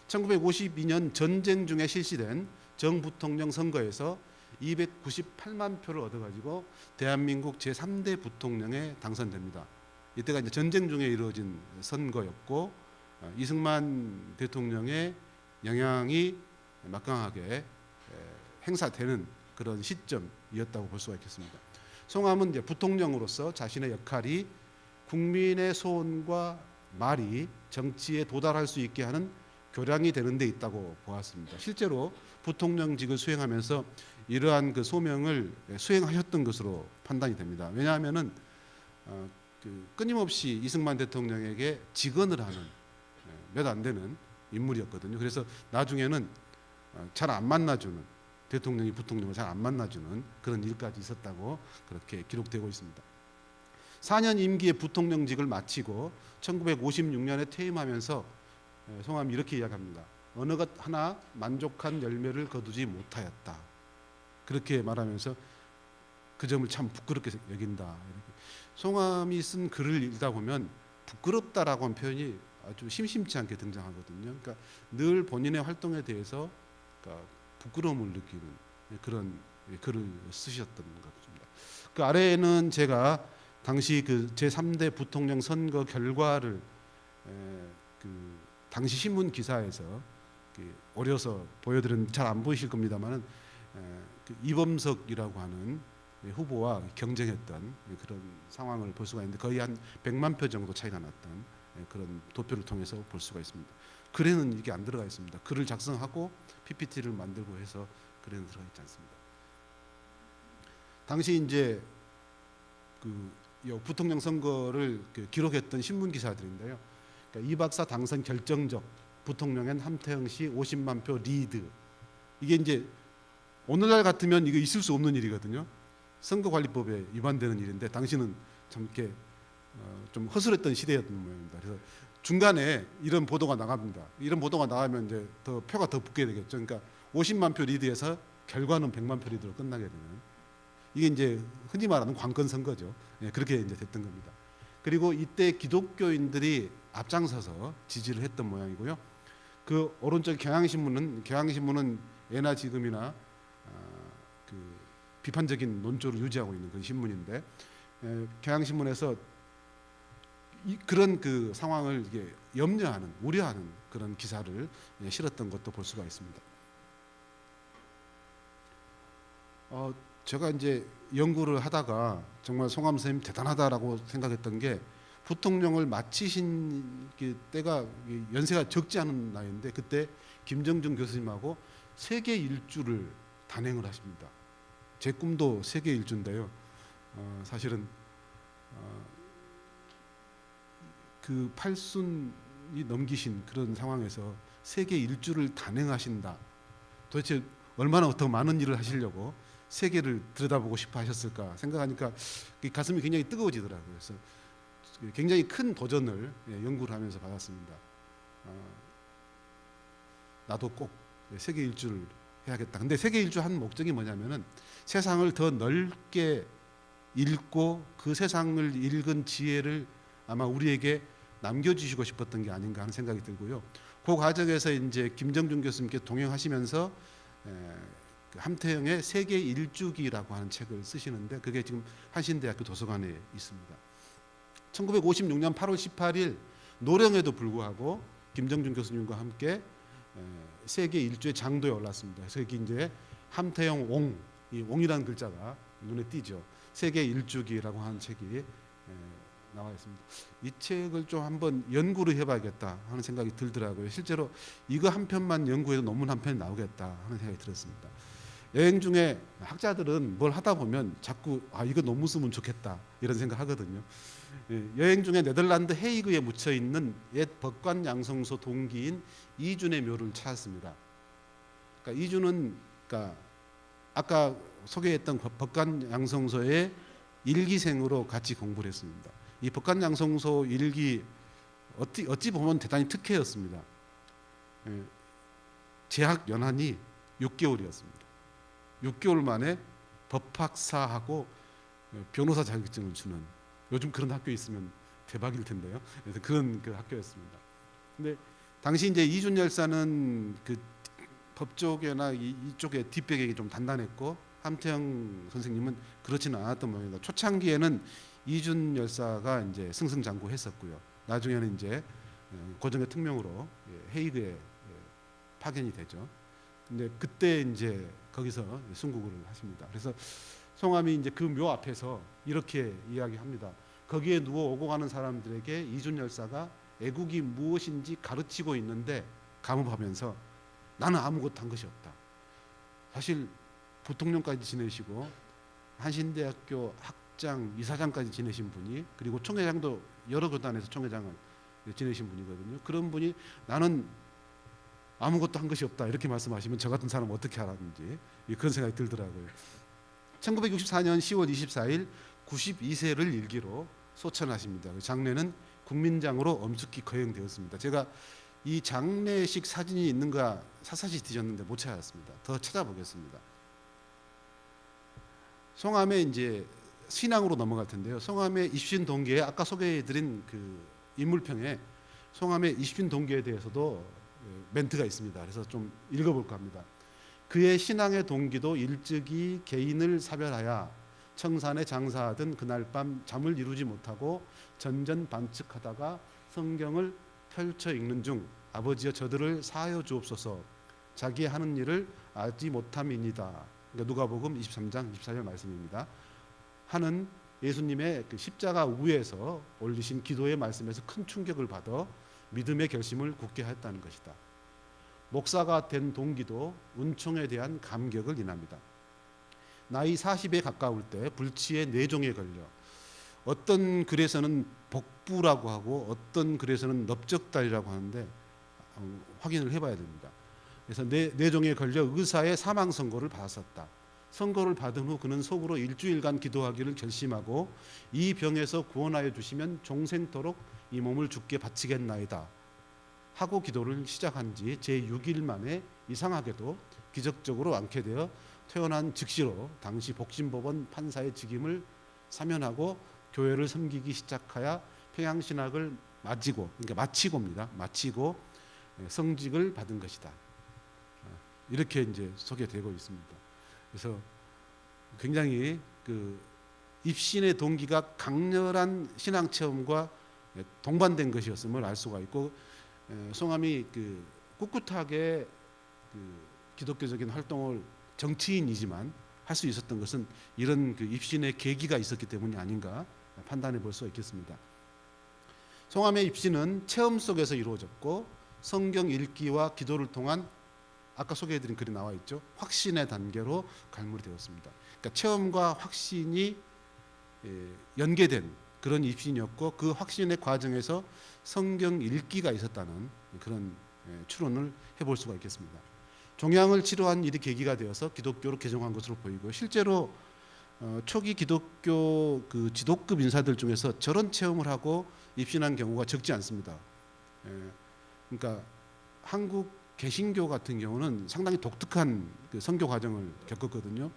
1952년 전쟁 중에 실시된 정부통령 선거에서 298만 표를 얻어가지고 대한민국 제3대 부통령에 당선됩니다. 이때가 이제 전쟁 중에 이루어진 선거였고 이승만 대통령의 영향이 막강하게 행사되는 그런 시점이었다고 볼 수가 있겠습니다. 송암은 이제 부통령으로서 자신의 역할이 국민의 소원과 말이 정치에 도달할 수 있게 하는 교량이 되는 데 있다고 보았습니다. 실제로 부통령직을 수행하면서 이러한 그 소명을 수행하셨던 것으로 판단이 됩니다. 왜냐하면은 끊임없이 이승만 대통령에게 직언을 하는 몇 안 되는 인물이었거든요. 그래서 나중에는 잘 안 만나주는, 대통령이 부통령을 잘 안 만나주는 그런 일까지 있었다고 그렇게 기록되고 있습니다. 4년 임기의 부통령직을 마치고 1956년에 퇴임하면서 송암이 이렇게 이야기합니다. 어느 것 하나 만족한 열매를 거두지 못하였다. 그렇게 말하면서 그 점을 참 부끄럽게 여긴다. 이렇게. 송암이 쓴 글을 읽다 보면 부끄럽다라고 하는 표현이 아주 심심치 않게 등장하거든요. 그러니까 늘 본인의 활동에 대해서 그러니까 부끄러움을 느끼는 그런 글을 쓰셨던 것 같습니다. 그 아래에는 제가 당시 그 제3대 부통령 선거 결과를 그 당시 신문 기사에서 오려서 보여드렸는데 잘 안 보이실 겁니다만은 그 이범석이라고 하는 후보와 경쟁했던 그런 상황을 볼 수가 있는데 거의 한 100만 표 정도 차이가 났던 그런 도표를 통해서 볼 수가 있습니다. 글에는 이게 안 들어가 있습니다. 글을 작성하고 PPT를 만들고 해서 글에는 들어가 있지 않습니다. 당시 이제 그 부통령 선거를 기록했던 신문 기사들인데요. 그러니까 이 박사 당선 결정적, 부통령엔 함태영 씨 50만 표 리드. 이게 이제 오늘날 같으면 이거 있을 수 없는 일이거든요. 선거관리법에 위반되는 일인데 당시는 참 이렇게 좀 허술했던 시대였던 모양입니다. 그래서 중간에 이런 보도가 나갑니다. 이런 보도가 나가면 이제 더 표가 더 붙게 되겠죠. 그러니까 50만 표 리드에서 결과는 100만 표 리드로 끝나게 되는. 이게 이제 흔히 말하는 관건 선거죠. 예, 그렇게 이제 됐던 겁니다. 그리고 이때 기독교인들이 앞장서서 지지를 했던 모양이고요. 그 오른쪽 경향신문은 예나 지금이나 그 비판적인 논조를 유지하고 있는 그런 신문인데 경향신문에서 그런 그 상황을 이게 염려하는, 우려하는 그런 기사를 실었던 것도 볼 수가 있습니다. 제가 이제 연구를 하다가 정말 송암 선생님 대단하다라고 생각했던 게 부통령을 마치신 때가 연세가 적지 않은 나이인데 그때 김정준 교수님하고 세계 일주를 단행을 하십니다. 제 꿈도 세계 일주인데요. 사실은 그 팔순이 넘기신 그런 상황에서 세계 일주를 단행하신다. 도대체 얼마나 더 많은 일을 하시려고 세계를 들여다보고 싶어 하셨을까 생각하니까 가슴이 굉장히 뜨거워지더라고요. 그래서 굉장히 큰 도전을 연구를 하면서 받았습니다. 나도 꼭 세계 일주를 해야겠다. 근데 세계 일주 한 목적이 뭐냐면은 세상을 더 넓게 읽고 그 세상을 읽은 지혜를 아마 우리에게 남겨주시고 싶었던 게 아닌가 하는 생각이 들고요. 그 과정에서 이제 김정준 교수님께 동행하시면서 함태영의 세계 일주기라고 하는 책을 쓰시는데 그게 지금 한신대학교 도서관에 있습니다. 1956년 8월 18일 노령에도 불구하고 김정준 교수님과 함께 세계 일주의 장도에 올랐습니다. 그래서 여기 이제 함태영 옹, 이 옹이라는 글자가 눈에 띄죠. 세계 일주기라고 하는 책이 나와 있습니다. 이 책을 좀 한번 연구를 해봐야겠다 하는 생각이 들더라고요. 실제로 이거 한 편만 연구해도 논문 한 편이 나오겠다 하는 생각이 들었습니다. 여행 중에 학자들은 뭘 하다 보면 자꾸 이거 논문 쓰면 좋겠다 이런 생각하거든요. 여행 중에 네덜란드 헤이그에 묻혀 있는 옛 법관 양성소 동기인 이준의 묘를 찾았습니다. 그러니까 이준은 그러니까 아까 소개했던 법관 양성소의 일기생으로 같이 공부를 했습니다. 이 법관 양성소 일기 어찌 보면 대단히 특혜였습니다. 재학 연한이 6개월이었습니다. 6개월 만에 법학사하고 변호사 자격증을 주는 요즘 그런 학교 있으면 대박일 텐데요. 그래서 그런 그 학교였습니다. 근데 당시 이제 이준 열사는 그 법조계나 이쪽에 뒷배경이 좀 단단했고 함태영 선생님은 그렇지는 않았던 모양입니다. 초창기에는 이준 열사가 이제 승승장구했었고요. 나중에는 이제 고정의 특명으로 헤이그에 파견이 되죠. 근데 그때 이제 거기서 순국을 하십니다. 그래서 송암이 이제 그 묘 앞에서 이렇게 이야기합니다. 거기에 누워 오고 가는 사람들에게 이준 열사가 애국이 무엇인지 가르치고 있는데 감업하면서 나는 아무것도 한 것이 없다. 사실 부통령까지 지내시고 한신대학교 학장, 이사장까지 지내신 분이 그리고 총회장도 여러 교단에서 총회장을 지내신 분이거든요. 그런 분이 나는 아무것도 한 것이 없다 이렇게 말씀하시면 저 같은 사람은 어떻게 하라는지 그런 생각이 들더라고요. 1964년 10월 24일 92세를 일기로 소천하십니다. 장례는 국민장으로 엄숙히 거행되었습니다. 제가 이 장례식 사진이 있는가 샅샅이 뒤졌는데 못 찾았습니다. 더 찾아보겠습니다. 송암의 이제 신앙으로 넘어갈 텐데요. 송암의 입신 동기에 아까 소개해드린 그 인물평에 송암의 입신 동기에 대해서도 멘트가 있습니다. 그래서 좀 읽어볼까 합니다. 그의 신앙의 동기도 일찍이 개인을 사별하여 청산에 장사하던 그날 밤 잠을 이루지 못하고 전전반측하다가 성경을 펼쳐 읽는 중 아버지여 저들을 사하여 주옵소서 자기 하는 일을 알지 못함이니다. 그러니까 누가복음 23장 24절 말씀입니다. 하는 예수님의 그 십자가 위에서 올리신 기도의 말씀에서 큰 충격을 받아 믿음의 결심을 굳게 했다는 것이다. 목사가 된 동기도 은총에 대한 감격을 인합니다. 나이 40에 가까울 때 불치의 뇌종에 걸려 어떤 글에서는 복부라고 하고 어떤 글에서는 넓적다리라고 하는데 확인을 해봐야 됩니다. 그래서 뇌종에 걸려 의사의 사망 선고를 받았었다. 선고를 받은 후 그는 속으로 일주일간 기도하기를 결심하고 이 병에서 구원하여 주시면 종생토록 이 몸을 주께 바치겠나이다 하고 기도를 시작한 지 제6일 만에 이상하게도 기적적으로 완쾌되어 퇴원한 즉시로 당시 복심법원 판사의 직임을 사면하고 교회를 섬기기 시작하여 평양신학을 마치고 성직을 받은 것이다. 이렇게 이제 소개되고 있습니다. 그래서 굉장히 그 입신의 동기가 강렬한 신앙 체험과 동반된 것이었음을 알 수가 있고, 송암이 그 꿋꿋하게 그 기독교적인 활동을 정치인이지만 할 수 있었던 것은 이런 그 입신의 계기가 있었기 때문이 아닌가 판단해 볼 수 있겠습니다. 송암의 입신은 체험 속에서 이루어졌고 성경 읽기와 기도를 통한 아까 소개해드린 글이 나와 있죠. 확신의 단계로 갈무리 되었습니다. 그러니까 체험과 확신이 연계된 그런 입신이었고 그 확신의 과정에서 성경 읽기가 있었다는 그런 추론을 해볼 수가 있겠습니다. 종양을 치료한 일이 계기가 되어서 기독교로 개종한 것으로 보이고 실제로 초기 기독교 그 지도급 인사들 중에서 저런 체험을 하고 입신한 경우가 적지 않습니다. 그러니까 한국 개신교 같은 경우는 상당히 독특한 그 선교 과정을 겪었거든요.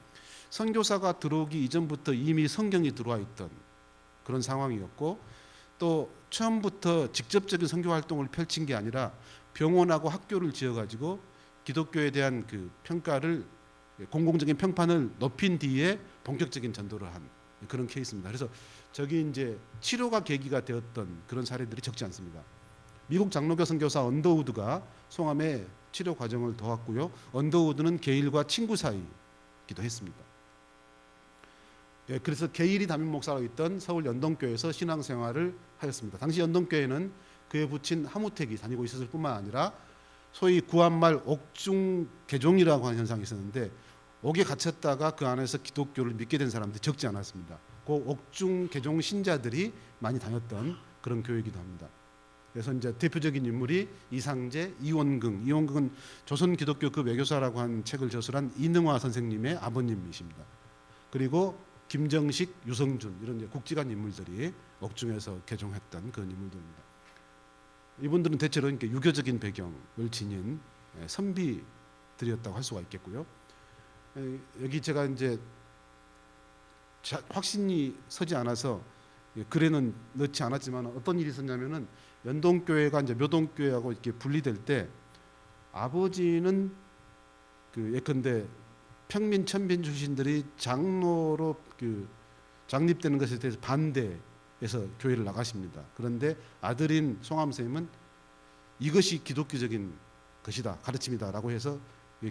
선교사가 들어오기 이전부터 이미 성경이 들어와 있던 그런 상황이었고 또 처음부터 직접적인 선교 활동을 펼친 게 아니라 병원하고 학교를 지어가지고 기독교에 대한 그 평가를 공공적인 평판을 높인 뒤에 본격적인 전도를 한 그런 케이스입니다. 그래서 저기 이제 치료가 계기가 되었던 그런 사례들이 적지 않습니다. 미국 장로교 선교사 언더우드가 송암의 치료 과정을 도왔고요. 언더우드는 게일과 친구 사이기도 했습니다. 그래서 게일이 담임 목사로 있던 서울 연동교회에서 신앙생활을 하였습니다. 당시 연동교회는 그의 부친 하무택이 다니고 있었을 뿐만 아니라 소위 구한말 옥중 개종이라고 하는 현상이 있었는데 옥에 갇혔다가 그 안에서 기독교를 믿게 된 사람들이 적지 않았습니다. 그 옥중 개종 신자들이 많이 다녔던 그런 교회이기도 합니다. 그래서 이제 대표적인 인물이 이상재, 이원긍. 이원긍은 조선 기독교 외교사라고 한 책을 저술한 이능화 선생님의 아버님이십니다. 그리고 김정식, 유성준 이런 이제 국지관 인물들이 옥중에서 개종했던 그런 인물들입니다. 이분들은 대체로 이렇게 유교적인 배경을 지닌 선비들이었다고 할 수가 있겠고요. 여기 제가 이제 확신이 서지 않아서 글에는 넣지 않았지만 어떤 일이 있었냐면은 연동교회가 이제 묘동교회하고 이렇게 분리될 때 아버지는 그 예컨대 평민 천빈 출신들이 장로로 그 장립되는 것에 대해서 반대해서 교회를 나가십니다. 그런데 아들인 송암쌤은 이것이 기독교적인 것이다, 가르침이다라고 해서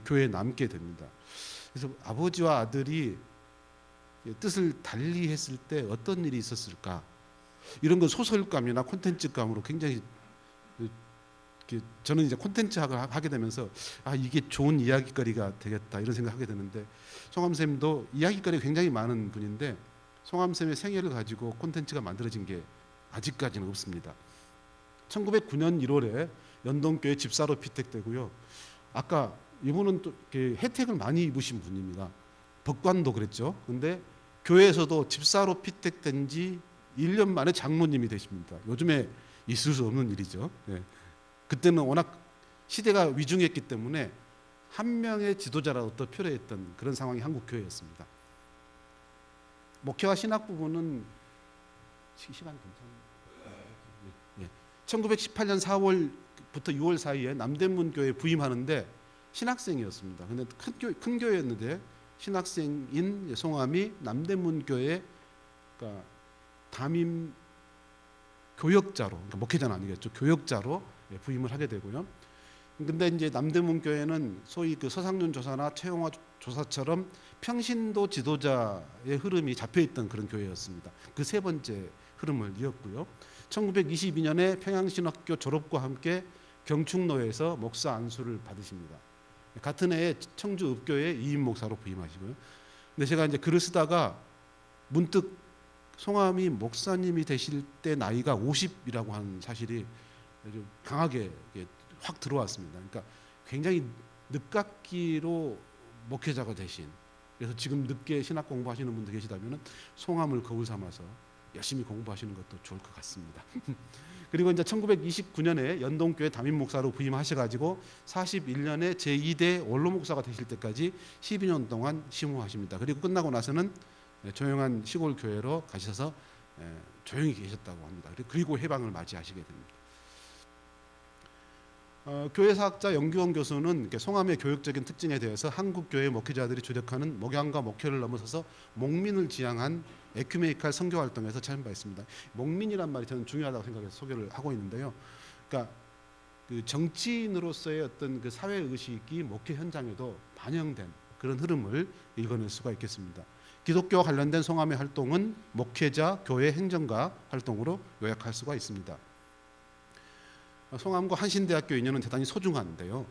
교회에 남게 됩니다. 그래서 아버지와 아들이 뜻을 달리했을 때 어떤 일이 있었을까? 이런 건 소설감이나 콘텐츠감으로 굉장히 저는 이제 콘텐츠학을 하게 되면서 이게 좋은 이야기거리가 되겠다 이런 생각하게 되는데 송암쌤도 이야기거리가 굉장히 많은 분인데 송암쌤의 생애를 가지고 콘텐츠가 만들어진 게 아직까지는 없습니다. 1909년 1월에 연동교회 집사로 피택되고요. 아까 이분은 또 이렇게 혜택을 많이 입으신 분입니다. 법관도 그랬죠. 근데 교회에서도 집사로 피택된 지 1년 만에 장로님이 되십니다. 요즘에 있을 수 없는 일이죠. 예. 그때는 워낙 시대가 위중했기 때문에 한 명의 지도자라도 더 필요했던 그런 상황이 한국 교회였습니다. 목회와 신학 부분은 시간 괜찮아요? 예. 1918년 4월부터 6월 사이에 남대문 교회에 부임하는데 신학생이었습니다. 근데 큰 교회였는데 신학생인 송암이 남대문 교회 그러니까 담임 교역자로, 그러니까 목회자는 아니겠죠. 교역자로 부임을 하게 되고요. 근데 이제 남대문 교회는 소위 그 서상륜 조사나 최용화 조사처럼 평신도 지도자의 흐름이 잡혀 있던 그런 교회였습니다. 그 세 번째 흐름을 이었고요. 1922년에 평양신학교 졸업과 함께 경축로에서 목사 안수를 받으십니다. 같은 해에 청주 읍교회 이임 목사로 부임하시고요. 근데 제가 이제 글을 쓰다가 문득 송암이 목사님이 되실 때 나이가 50이라고 하는 사실이 아주 강하게 확 들어왔습니다. 그러니까 굉장히 늦깎이로 목회자가 되신, 그래서 지금 늦게 신학 공부하시는 분들 계시다면 송암을 거울 삼아서 열심히 공부하시는 것도 좋을 것 같습니다. 그리고 이제 1929년에 연동교회 담임 목사로 부임하셔가지고 41년에 제2대 원로 목사가 되실 때까지 12년 동안 심호하십니다. 그리고 끝나고 나서는 조용한 시골 교회로 가셔서 조용히 계셨다고 합니다. 그리고 해방을 맞이하시게 됩니다. 교회사학자 영규원 교수는 송암의 교육적인 특징에 대해서 한국 교회 목회자들이 주력하는 목양과 목회를 넘어서서 목민을 지향한 에큐메니칼 선교 활동에서 찾은 바 있습니다. 목민이란 말이 저는 중요하다고 생각해서 소개를 하고 있는데요. 그러니까 그 정치인으로서의 어떤 그 사회 의식이 목회 현장에도 반영된 그런 흐름을 읽어낼 수가 있겠습니다. 기독교와 관련된 송암의 활동은 목회자, 교회 행정가 활동으로 요약할 수가 있습니다. 송암과 한신대학교 인연은 대단히 소중한데요.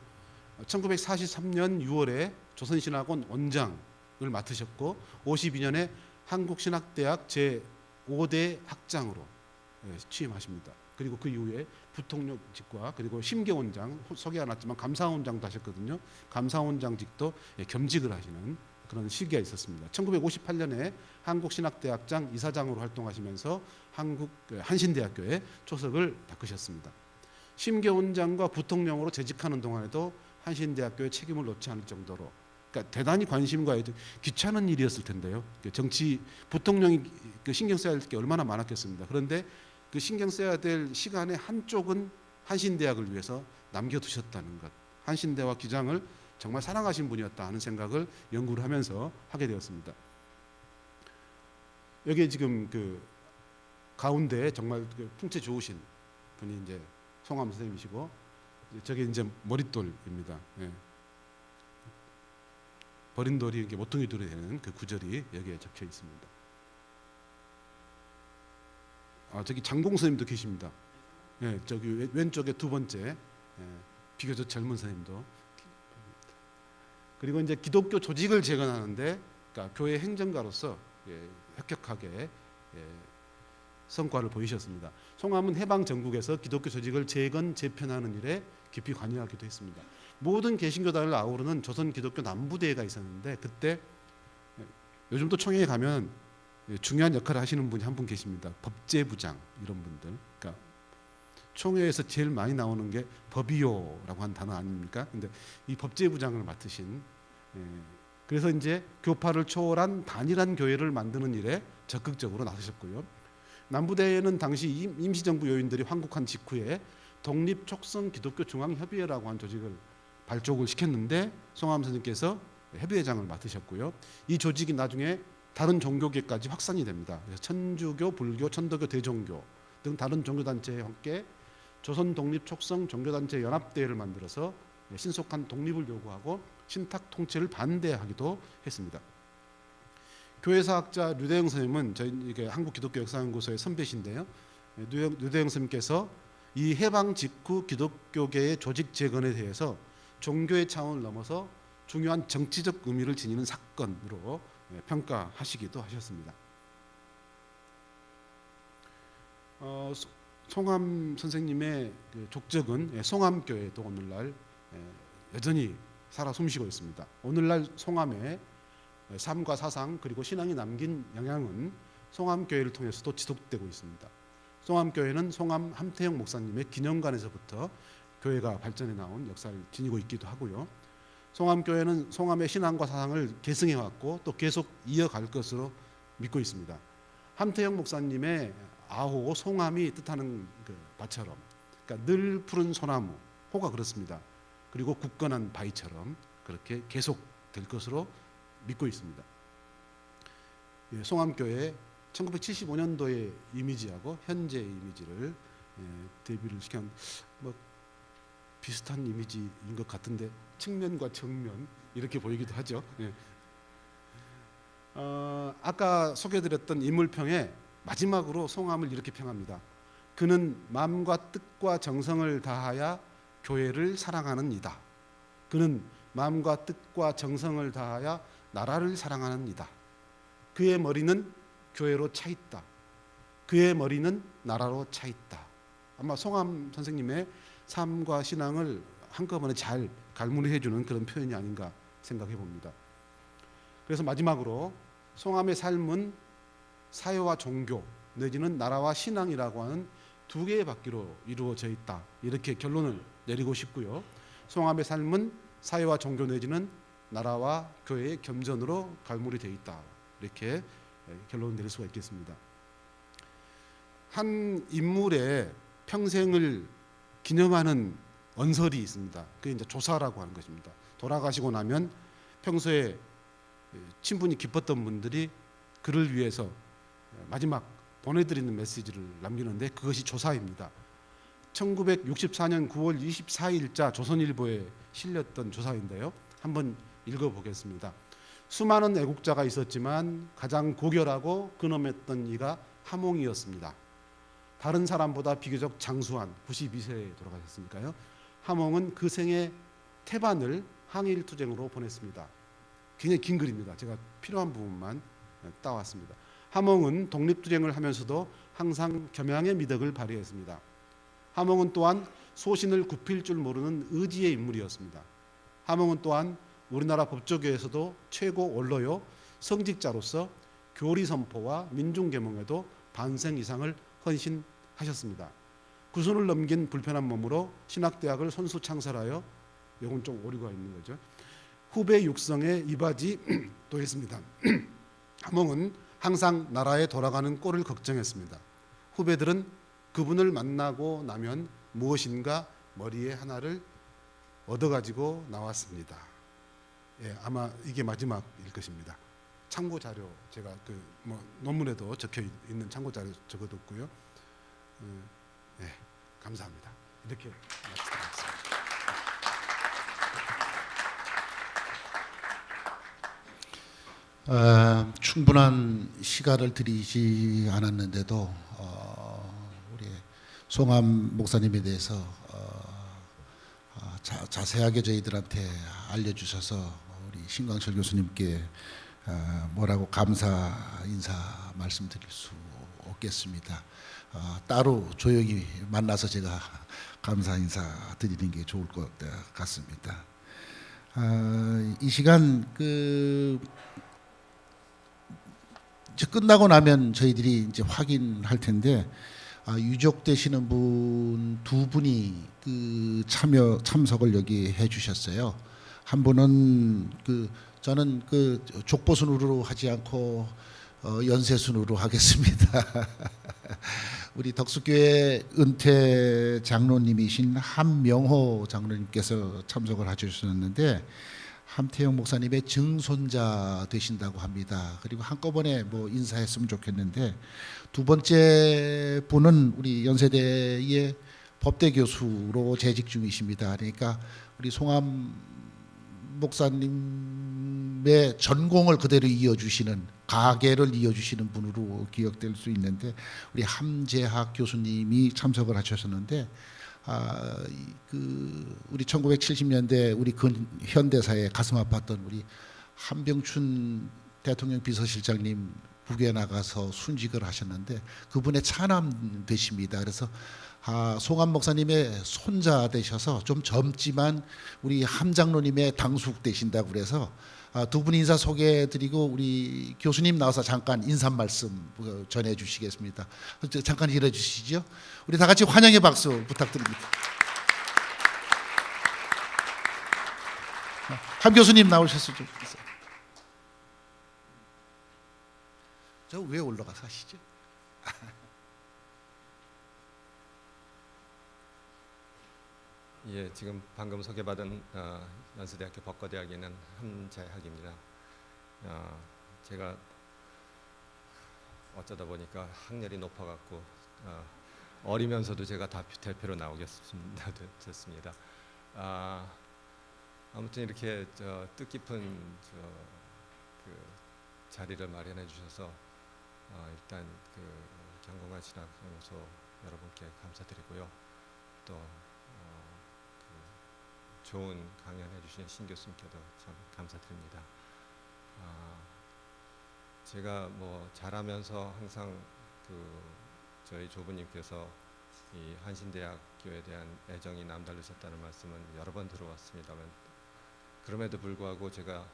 1943년 6월에 조선신학원 원장을 맡으셨고 52년에 한국신학대학 제5대 학장으로 취임하십니다. 그리고 그 이후에 부통령직과 그리고 심계원장, 소개 안 왔지만 감사원장도 하셨거든요. 감사원장직도 겸직을 하시는 그런 시기가 있었습니다. 1958년에 한국신학대학장 이사장으로 활동하시면서 한신대학교에 초석을 닦으셨습니다. 심계원장과 부통령으로 재직하는 동안에도 한신대학교의 책임을 놓지 않을 정도로, 그러니까 대단히 관심과 귀찮은 일이었을 텐데요. 정치 부통령이 신경 써야 될 게 얼마나 많았겠습니다. 그런데 그 신경 써야 될 시간의 한쪽은 한신대학을 위해서 남겨두셨다는 것, 한신대와 기장을 정말 사랑하신 분이었다 하는 생각을 연구를 하면서 하게 되었습니다. 여기에 지금 그 가운데 정말 풍채 좋으신 분이 이제 송암 선생님이시고, 저게 이제 머릿돌입니다. 예. 버린 돌이 이렇게 모퉁이 돌이 되는 그 구절이 여기에 적혀 있습니다. 저기 장공 선생님도 계십니다. 예, 저기 왼쪽에 두 번째 비교적 젊은 선생님도. 그리고 이제 기독교 조직을 재건하는데, 그러니까 교회 행정가로서 혁혁하게 성과를 보이셨습니다. 송암은 해방 전국에서 기독교 조직을 재건 재편하는 일에 깊이 관여하기도 했습니다. 모든 개신교단을 아우르는 조선 기독교 남부대회가 있었는데, 그때 요즘도 총회에 가면 중요한 역할을 하시는 분이 한 분 계십니다. 법제부장 이런 분들. 그러니까 총회에서 제일 많이 나오는 게 법이요라고 한 단어 아닙니까? 근데 이 법제부장을 맡으신, 그래서 이제 교파를 초월한 단일한 교회를 만드는 일에 적극적으로 나서셨고요. 남부대회는 당시 임시정부 요인들이 황국한 직후에 독립촉성 기독교 중앙협의회라고 한 조직을 발족을 시켰는데, 송암 선생님께서 협의회장을 맡으셨고요. 이 조직이 나중에 다른 종교계까지 확산이 됩니다. 그래서 천주교, 불교, 천도교, 대종교 등 다른 종교단체와 함께 조선 독립촉성 종교단체 연합대회를 만들어서 신속한 독립을 요구하고 신탁 통치를 반대하기도 했습니다. 교회사학자 류대영 선생님은 저희 이게 한국기독교역사연구소의 선배신데요. 류대영 선생님께서 이 해방 직후 기독교계의 조직 재건에 대해서 종교의 차원을 넘어서 중요한 정치적 의미를 지니는 사건으로 평가하시기도 하셨습니다. 송암 선생님의 그 족적은 송암교회도 오늘날 여전히 살아 숨쉬고 있습니다. 오늘날 송암의 삶과 사상 그리고 신앙이 남긴 영향은 송암교회를 통해서도 지속되고 있습니다. 송암교회는 송암 함태영 목사님의 기념관에서부터 교회가 발전해 나온 역사를 지니고 있기도 하고요. 송암교회는 송암의 신앙과 사상을 계승해 왔고 또 계속 이어갈 것으로 믿고 있습니다. 함태영 목사님의 아호 송암이 뜻하는 그 바처럼, 그러니까 늘 푸른 소나무 호가 그렇습니다. 그리고 굳건한 바위처럼 그렇게 계속 될 것으로 믿고 있습니다. 송암교회 1975년도의 이미지하고 현재 이미지를 대비를 시킨 뭐 비슷한 이미지인 것 같은데 측면과 정면 이렇게 보이기도 하죠. 아까 소개해드렸던 인물평에 마지막으로 송암을 이렇게 평합니다. 그는 마음과 뜻과 정성을 다하여 교회를 사랑하는 이다. 그는 마음과 뜻과 정성을 다하여 나라를 사랑하는 이다. 그의 머리는 교회로 차 있다. 그의 머리는 나라로 차 있다. 아마 송암 선생님의 삶과 신앙을 한꺼번에 잘 갈무리해주는 그런 표현이 아닌가 생각해 봅니다. 그래서 마지막으로 송암의 삶은 사회와 종교 내지는 나라와 신앙이라고 하는 두 개의 바퀴로 이루어져 있다. 이렇게 결론을 내리고 싶고요. 송암의 삶은 사회와 종교 내지는 나라와 교회의 겸전으로 갈무리되어 있다. 이렇게 결론을 내릴 수가 있겠습니다. 한 인물의 평생을 기념하는 언설이 있습니다. 그게 이제 조사라고 하는 것입니다. 돌아가시고 나면 평소에 친분이 깊었던 분들이 그를 위해서 마지막 보내드리는 메시지를 남기는데 그것이 조사입니다. 1964년 9월 24일자 조선일보에 실렸던 조사인데요. 한번 읽어보겠습니다. 수많은 애국자가 있었지만 가장 고결하고 근엄했던 이가 하몽이었습니다. 다른 사람보다 비교적 장수한 92세에 돌아가셨으니까요. 하몽은 그 생의 태반을 항일투쟁으로 보냈습니다. 굉장히 긴 글입니다. 제가 필요한 부분만 따왔습니다. 하몽은 독립투쟁을 하면서도 항상 겸양의 미덕을 발휘했습니다. 하몽은 또한 소신을 굽힐 줄 모르는 의지의 인물이었습니다. 하몽은 또한 우리나라 법조계에서도 최고 원로요 성직자로서 교리 선포와 민중 계몽에도 반생 이상을 헌신하셨습니다. 구순을 넘긴 불편한 몸으로 신학대학을 손수 창설하여 이건 좀 오류가 있는 거죠. 후배 육성에 이바지도 했습니다. 하몽은 항상 나라에 돌아가는 꼴을 걱정했습니다. 후배들은 그분을 만나고 나면 무엇인가 머리에 하나를 얻어가지고 나왔습니다. 아마 이게 마지막일 것입니다. 참고 자료 제가 논문에도 적혀 있는 참고 자료 적어뒀고요. 감사합니다. 이렇게 마치겠습니다. 충분한 시간을 드리지 않았는데도 우리 송암 목사님에 대해서 자세하게 저희들한테 알려주셔서 우리 신광철 교수님께 뭐라고 감사 인사 말씀드릴 수 없겠습니다. 따로 조용히 만나서 제가 감사 인사 드리는 게 좋을 것 같습니다. 이 시간 이제 끝나고 나면 저희들이 이제 확인할 텐데 유족 되시는 분 두 분이 참석을 여기 해주셨어요. 한 분은 저는 족보순으로 하지 않고 연세순으로 하겠습니다. 우리 덕수교회 은퇴 장로님이신 한명호 장로님께서 참석을 해주셨는데 함태영 목사님의 증손자 되신다고 합니다. 그리고 한꺼번에 인사했으면 좋겠는데 두 번째 분은 우리 연세대의 법대 교수로 재직 중이십니다. 그러니까 우리 송암 목사님의 전공을 그대로 이어주시는 가계를 이어주시는 분으로 기억될 수 있는데 우리 함재학 교수님이 참석을 하셨었는데 우리 1970년대 우리 현대사에 가슴 아팠던 우리 한병춘 대통령 비서실장님 국외에 나가서 순직을 하셨는데 그분의 차남 되십니다. 그래서 송한 목사님의 손자 되셔서 좀 젊지만 우리 함장로님의 당숙 되신다고 그래서 두 분 인사 소개해드리고 우리 교수님 나와서 잠깐 인사 말씀 전해주시겠습니다. 잠깐 일어주시죠. 우리 다 같이 환영의 박수 부탁드립니다. 함 교수님 나오셨으면 좋겠어요. 저 위에 올라가서 하시죠. 예, 지금 방금 소개받은 연수대학교 법과대학에 있는 함재학입니다. 제가 어쩌다 보니까 학렬이 높아갖고 어리면서도 제가 대표로 나오겠습니다. 됐습니다. 아무튼 이렇게 뜻깊은 그 자리를 마련해 주셔서 일단 그 경공관 신학연구소 여러분께 감사드리고요. 또 좋은 강연해 주신 신 교수님께도 참 감사드립니다. 제가 뭐 자라면서 항상 저희 조부님께서 이 한신대학교에 대한 애정이 남다르셨다는 말씀은 여러 번 들어왔습니다만 그럼에도 불구하고 제가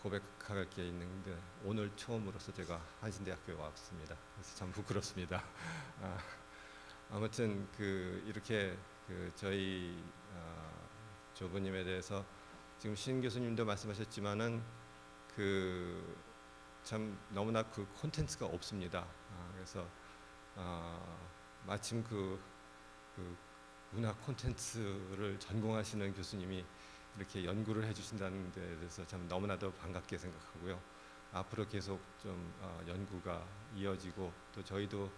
고백할 게 있는데 오늘 처음으로서 제가 한신대학교에 왔습니다. 그래서 참 부끄럽습니다. 아무튼 이렇게 저희 조부님에 대해서 지금 신 교수님도 말씀하셨지만은 참 너무나 콘텐츠가 없습니다. 그래서 마침 문화 콘텐츠를 전공하시는 교수님이 이렇게 연구를 해주신다는 데 대해서 참 너무나도 반갑게 생각하고요. 앞으로 계속 좀 연구가 이어지고 또 저희도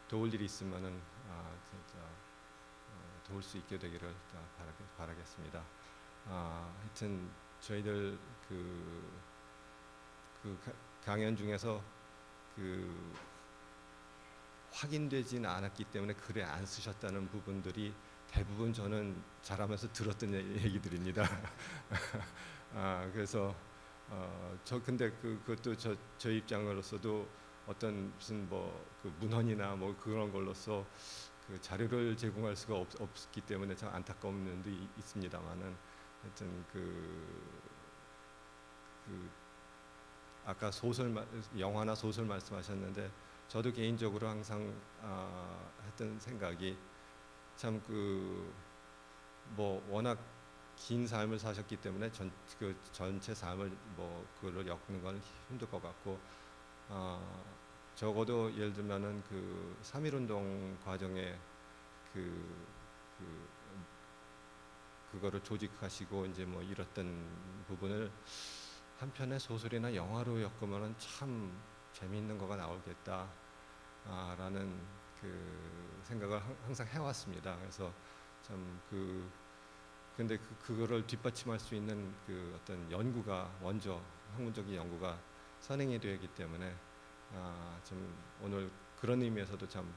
도울 일이 있으면은 진짜 도울 수 있게 되기를 바라겠습니다. 하여튼 저희들 강연 중에서 확인되지는 않았기 때문에 글에 안 쓰셨다는 부분들이 대부분 저는 자라면서 들었던 얘기들입니다. 그래서 근데 그것도 저 입장으로서도 어떤 무슨 문헌이나 그런 걸로서 자료를 제공할 수가 없기 때문에 참 안타까운 면도 있습니다만은 하여튼 아까 영화나 소설 말씀하셨는데 저도 개인적으로 항상 했던 생각이 참 워낙 긴 삶을 사셨기 때문에 전체 삶을 그거를 엮는 건 힘들 것 같고 적어도 예를 들면은 3.1운동 과정에 그거를 조직하시고 이제 이랬던 부분을 한편의 소설이나 영화로 엮으면은 참 재미있는 거가 나오겠다라는 생각을 항상 해왔습니다. 그래서 참 근데 그거를 뒷받침할 수 있는 어떤 연구가 먼저 학문적인 연구가 선행이 되기 때문에 좀 오늘 그런 의미에서도 참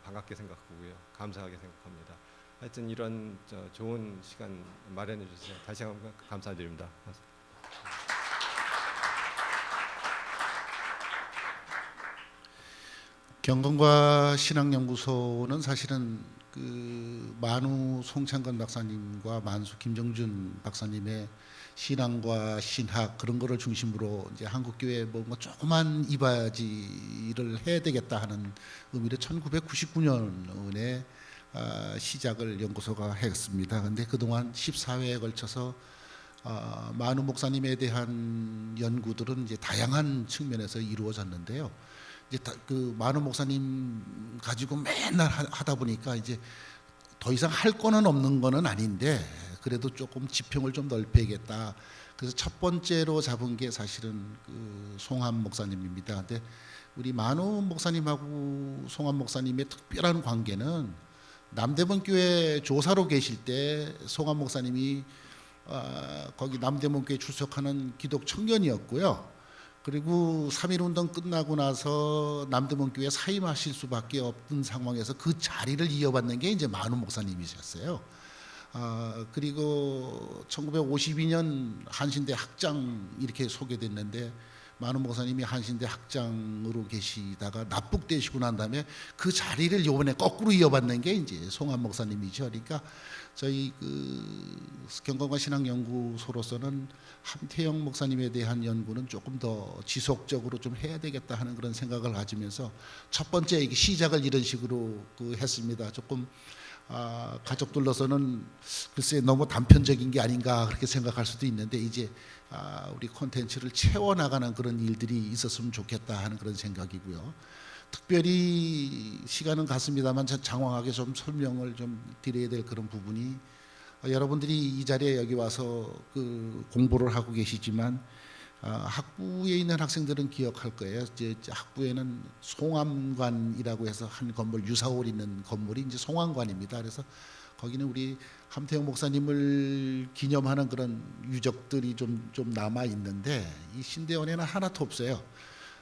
반갑게 생각하고요, 감사하게 생각합니다. 하여튼 이런 좋은 시간 마련해 주셔서 다시 한번 감사드립니다. 경건과 신학연구소는 사실은 만우 송창건 박사님과 만수 김정준 박사님의 신앙과 신학 그런 거를 중심으로 이제 한국 교회 뭔가 조그만 이바지를 해야 되겠다 하는 의미로 1999년에 시작을 연구소가 했습니다. 근데 그동안 14회에 걸쳐서 만우 목사님에 대한 연구들은 이제 다양한 측면에서 이루어졌는데요. 이제 만우 목사님 가지고 맨날 하다 보니까 이제 더 이상 할 거는 없는 거는 아닌데 그래도 조금 지평을 좀 넓혀야겠다. 그래서 첫 번째로 잡은 게 사실은 송한 목사님입니다. 근데 우리 만우 목사님하고 송한 목사님의 특별한 관계는 남대문 교회 조사로 계실 때 송한 목사님이 거기 남대문 교회 출석하는 기독 청년이었고요. 그리고 3.1운동 끝나고 나서 남대문 교회 사임하실 수밖에 없던 상황에서 그 자리를 이어받는 게 이제 만우 목사님이셨어요. 그리고 1952년 한신대 학장 이렇게 소개됐는데 만우 목사님이 한신대 학장으로 계시다가 납북되시고 난 다음에 그 자리를 이번에 거꾸로 이어받는 게 이제 송암 목사님이죠. 그러니까 저희 경건과 신앙연구소로서는 함태영 목사님에 대한 연구는 조금 더 지속적으로 좀 해야 되겠다 하는 그런 생각을 가지면서 첫 번째 시작을 이런 식으로 했습니다. 조금 가족들로서는 글쎄 너무 단편적인 게 아닌가 그렇게 생각할 수도 있는데 이제 우리 콘텐츠를 채워나가는 그런 일들이 있었으면 좋겠다 하는 그런 생각이고요. 특별히 시간은 갔습니다만 장황하게 좀 설명을 좀 드려야 될 그런 부분이 여러분들이 이 자리에 여기 와서 공부를 하고 계시지만 학부에 있는 학생들은 기억할 거예요. 이제 학부에는 송암관이라고 해서 한 건물 유사홀 있는 건물이 이제 송암관입니다. 그래서 거기는 우리 함태영 목사님을 기념하는 그런 유적들이 좀 남아 있는데 이 신대원에는 하나도 없어요.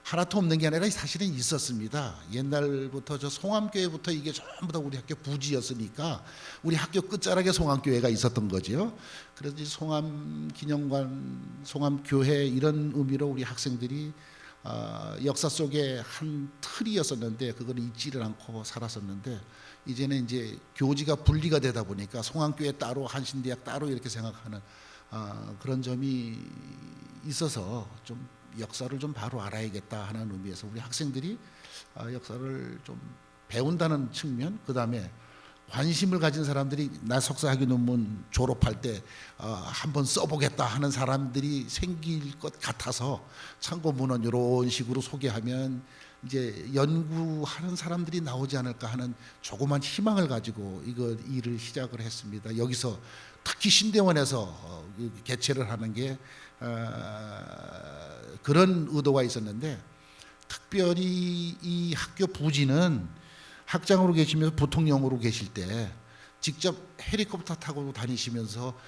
하나도 없는 게 아니라 사실은 있었습니다. 옛날부터 저 송암교회부터 이게 전부 다 우리 학교 부지였으니까 우리 학교 끝자락에 송암교회가 있었던 거죠. 그래서 이제 송암기념관, 송암교회 이런 의미로 우리 학생들이 역사 속에 한 틀이었었는데 그걸 잊지를 않고 살았었는데 이제는 이제 교지가 분리가 되다 보니까 송암교회 따로 한신대학 따로 이렇게 생각하는 그런 점이 있어서 좀 역사를 좀 바로 알아야겠다 하는 의미에서 우리 학생들이 역사를 좀 배운다는 측면, 그 다음에 관심을 가진 사람들이 나 석사학위 논문 졸업할 때 한번 써보겠다 하는 사람들이 생길 것 같아서 참고문헌 이런 식으로 소개하면 이제 연구하는 사람들이 나오지 않을까 하는 조그만 희망을 가지고 이거 일을 시작을 했습니다. 여기서 특히 신대원에서 개최를 하는 게 그런 의도가 있었는데 특별히 이 학교 부지는 학장으로 계시면서 부통령으로 계실 때 직접 헬리콥터 타고 다니시면서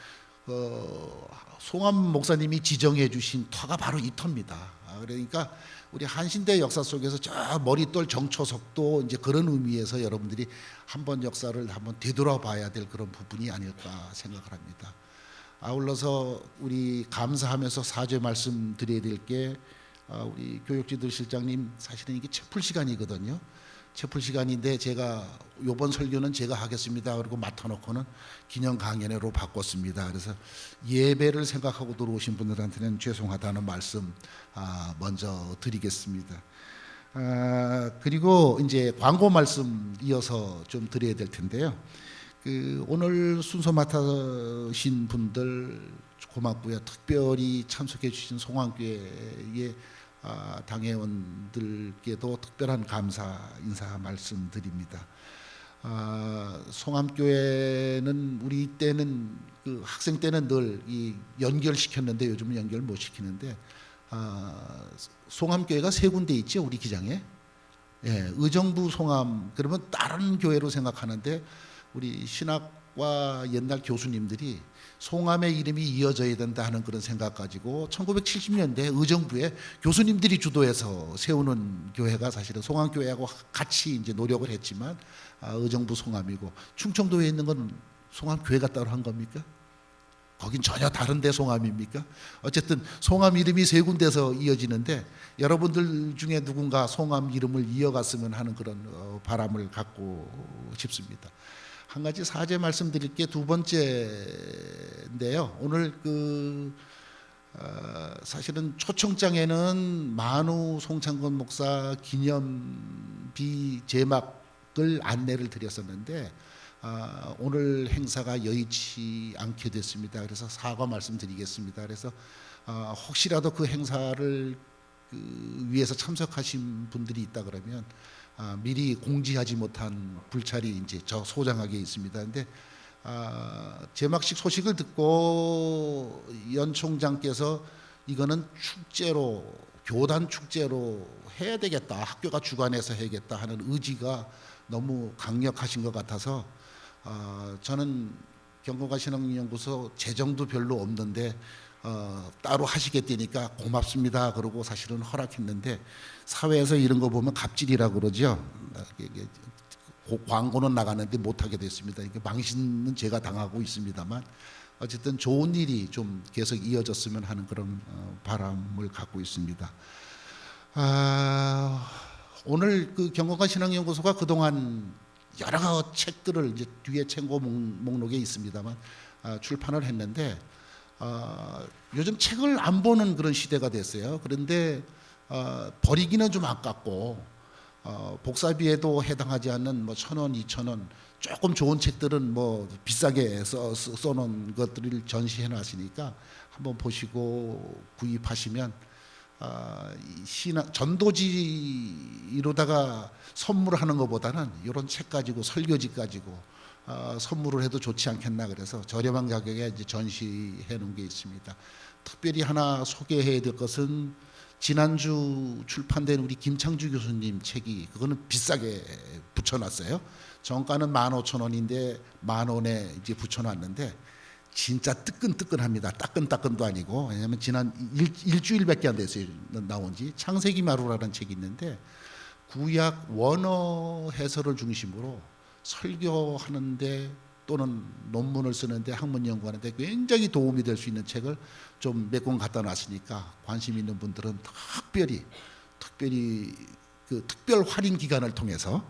송암 목사님이 지정해 주신 터가 바로 이 터입니다. 그러니까 우리 한신대 역사 속에서 저 머릿돌 정초석도 이제 그런 의미에서 여러분들이 한번 역사를 한번 되돌아봐야 될 그런 부분이 아닐까 생각을 합니다. 아울러서 우리 감사하면서 사죄 말씀 드려야 될 게 우리 교육지도 실장님 사실은 이게 채플 시간이거든요. 채플 시간인데 제가 요번 설교는 제가 하겠습니다. 그리고 맡아놓고는 기념 강연회로 바꿨습니다. 그래서 예배를 생각하고 들어오신 분들한테는 죄송하다는 말씀 먼저 드리겠습니다. 그리고 이제 광고 말씀 이어서 좀 드려야 될 텐데요. 오늘 순서 맡으신 분들 고맙고요. 특별히 참석해 주신 송암교회의 당회원들께도 특별한 감사 인사 말씀드립니다. 송암교회는 우리 때는 학생 때는 늘 이 연결시켰는데 요즘은 연결 못 시키는데 송암교회가 세 군데 있죠, 우리 기장에. 예, 의정부 송암 그러면 다른 교회로 생각하는데 우리 신학과 옛날 교수님들이 송암의 이름이 이어져야 된다 하는 그런 생각 가지고 1970년대 의정부에 교수님들이 주도해서 세우는 교회가 사실은 송암교회하고 같이 이제 노력을 했지만 의정부 송암이고 충청도에 있는 건 송암교회가 따로 한 겁니까? 거긴 전혀 다른데 송암입니까? 어쨌든 송암 이름이 세 군데서 이어지는데 여러분들 중에 누군가 송암 이름을 이어갔으면 하는 그런 바람을 갖고 싶습니다. 한 가지 사죄 말씀드릴 게 두 번째인데요. 오늘 사실은 초청장에는 만우 송창건 목사 기념비 제막을 안내를 드렸었는데 오늘 행사가 여의치 않게 됐습니다. 그래서 사과 말씀드리겠습니다. 그래서 혹시라도 그 행사를 위해서 참석하신 분들이 있다 그러면 미리 공지하지 못한 불찰이 이제 저 소장하게 있습니다. 근데 제막식 소식을 듣고 연 총장께서 이거는 축제로 교단 축제로 해야 되겠다, 학교가 주관해서 해야겠다 하는 의지가 너무 강력하신 것 같아서 저는 경건과 신앙연구소 재정도 별로 없는데 따로 하시겠다니까 고맙습니다. 그러고 사실은 허락했는데 사회에서 이런 거 보면 갑질이라고 그러죠. 광고는 나가는데 못하게 됐습니다. 이게 망신은 제가 당하고 있습니다만 어쨌든 좋은 일이 좀 계속 이어졌으면 하는 그런 바람을 갖고 있습니다. 오늘 그 경건관 신앙연구소가 그동안 여러 책들을 이제 뒤에 책고 목록에 있습니다만 출판을 했는데 요즘 책을 안 보는 그런 시대가 됐어요. 그런데 버리기는 좀 아깝고 복사비에도 해당하지 않는 뭐 1,000원, 2,000원 조금 좋은 책들은 뭐 비싸게 써놓은 것들을 전시해 놨으니까 한번 보시고 구입하시면 신앙 전도지로다가 선물하는 것보다는 이런 책 가지고 설교지 가지고 선물을 해도 좋지 않겠나 그래서 저렴한 가격에 이제 전시해 놓은 게 있습니다. 특별히 하나 소개해야 될 것은 지난주 출판된 우리 김창주 교수님 책이 그거는 비싸게 붙여놨어요. 정가는 15,000원인데 10,000원에 이제 붙여놨는데 진짜 뜨끈뜨끈합니다. 따끈따끈도 아니고 왜냐하면 지난 일주일밖에 안 됐어요. 나온지 창세기 마루라는 책이 있는데 구약 원어 해설을 중심으로 설교하는데 또는 논문을 쓰는데 학문 연구하는데 굉장히 도움이 될 수 있는 책을 좀 몇 권 갖다 놨으니까 관심 있는 분들은 특별히 그 특별 할인 기간을 통해서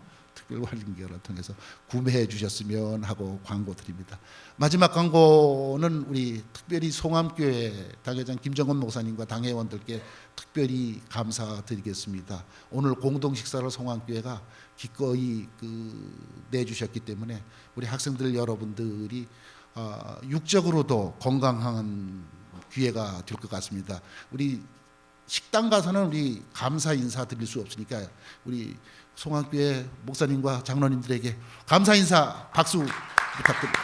구매해 주셨으면 하고 광고 드립니다. 마지막 광고는 우리 특별히 송암교회 당회장 김정은 목사님과 당회원들께 특별히 감사드리겠습니다. 오늘 공동 식사를 송암교회가 기꺼이 내주셨기 때문에 우리 학생들 여러분들이 육적으로도 건강한 기회가 될 것 같습니다. 우리 식당 가서는 우리 감사 인사 드릴 수 없으니까 우리 송암교회 목사님과 장로님들에게 감사 인사 박수 부탁드립니다.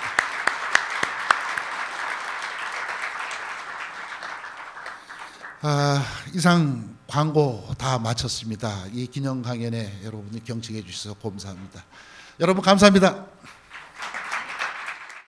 이상 광고 다 마쳤습니다. 이 기념 강연에 여러분이 경청해 주셔서 감사합니다. 여러분 감사합니다.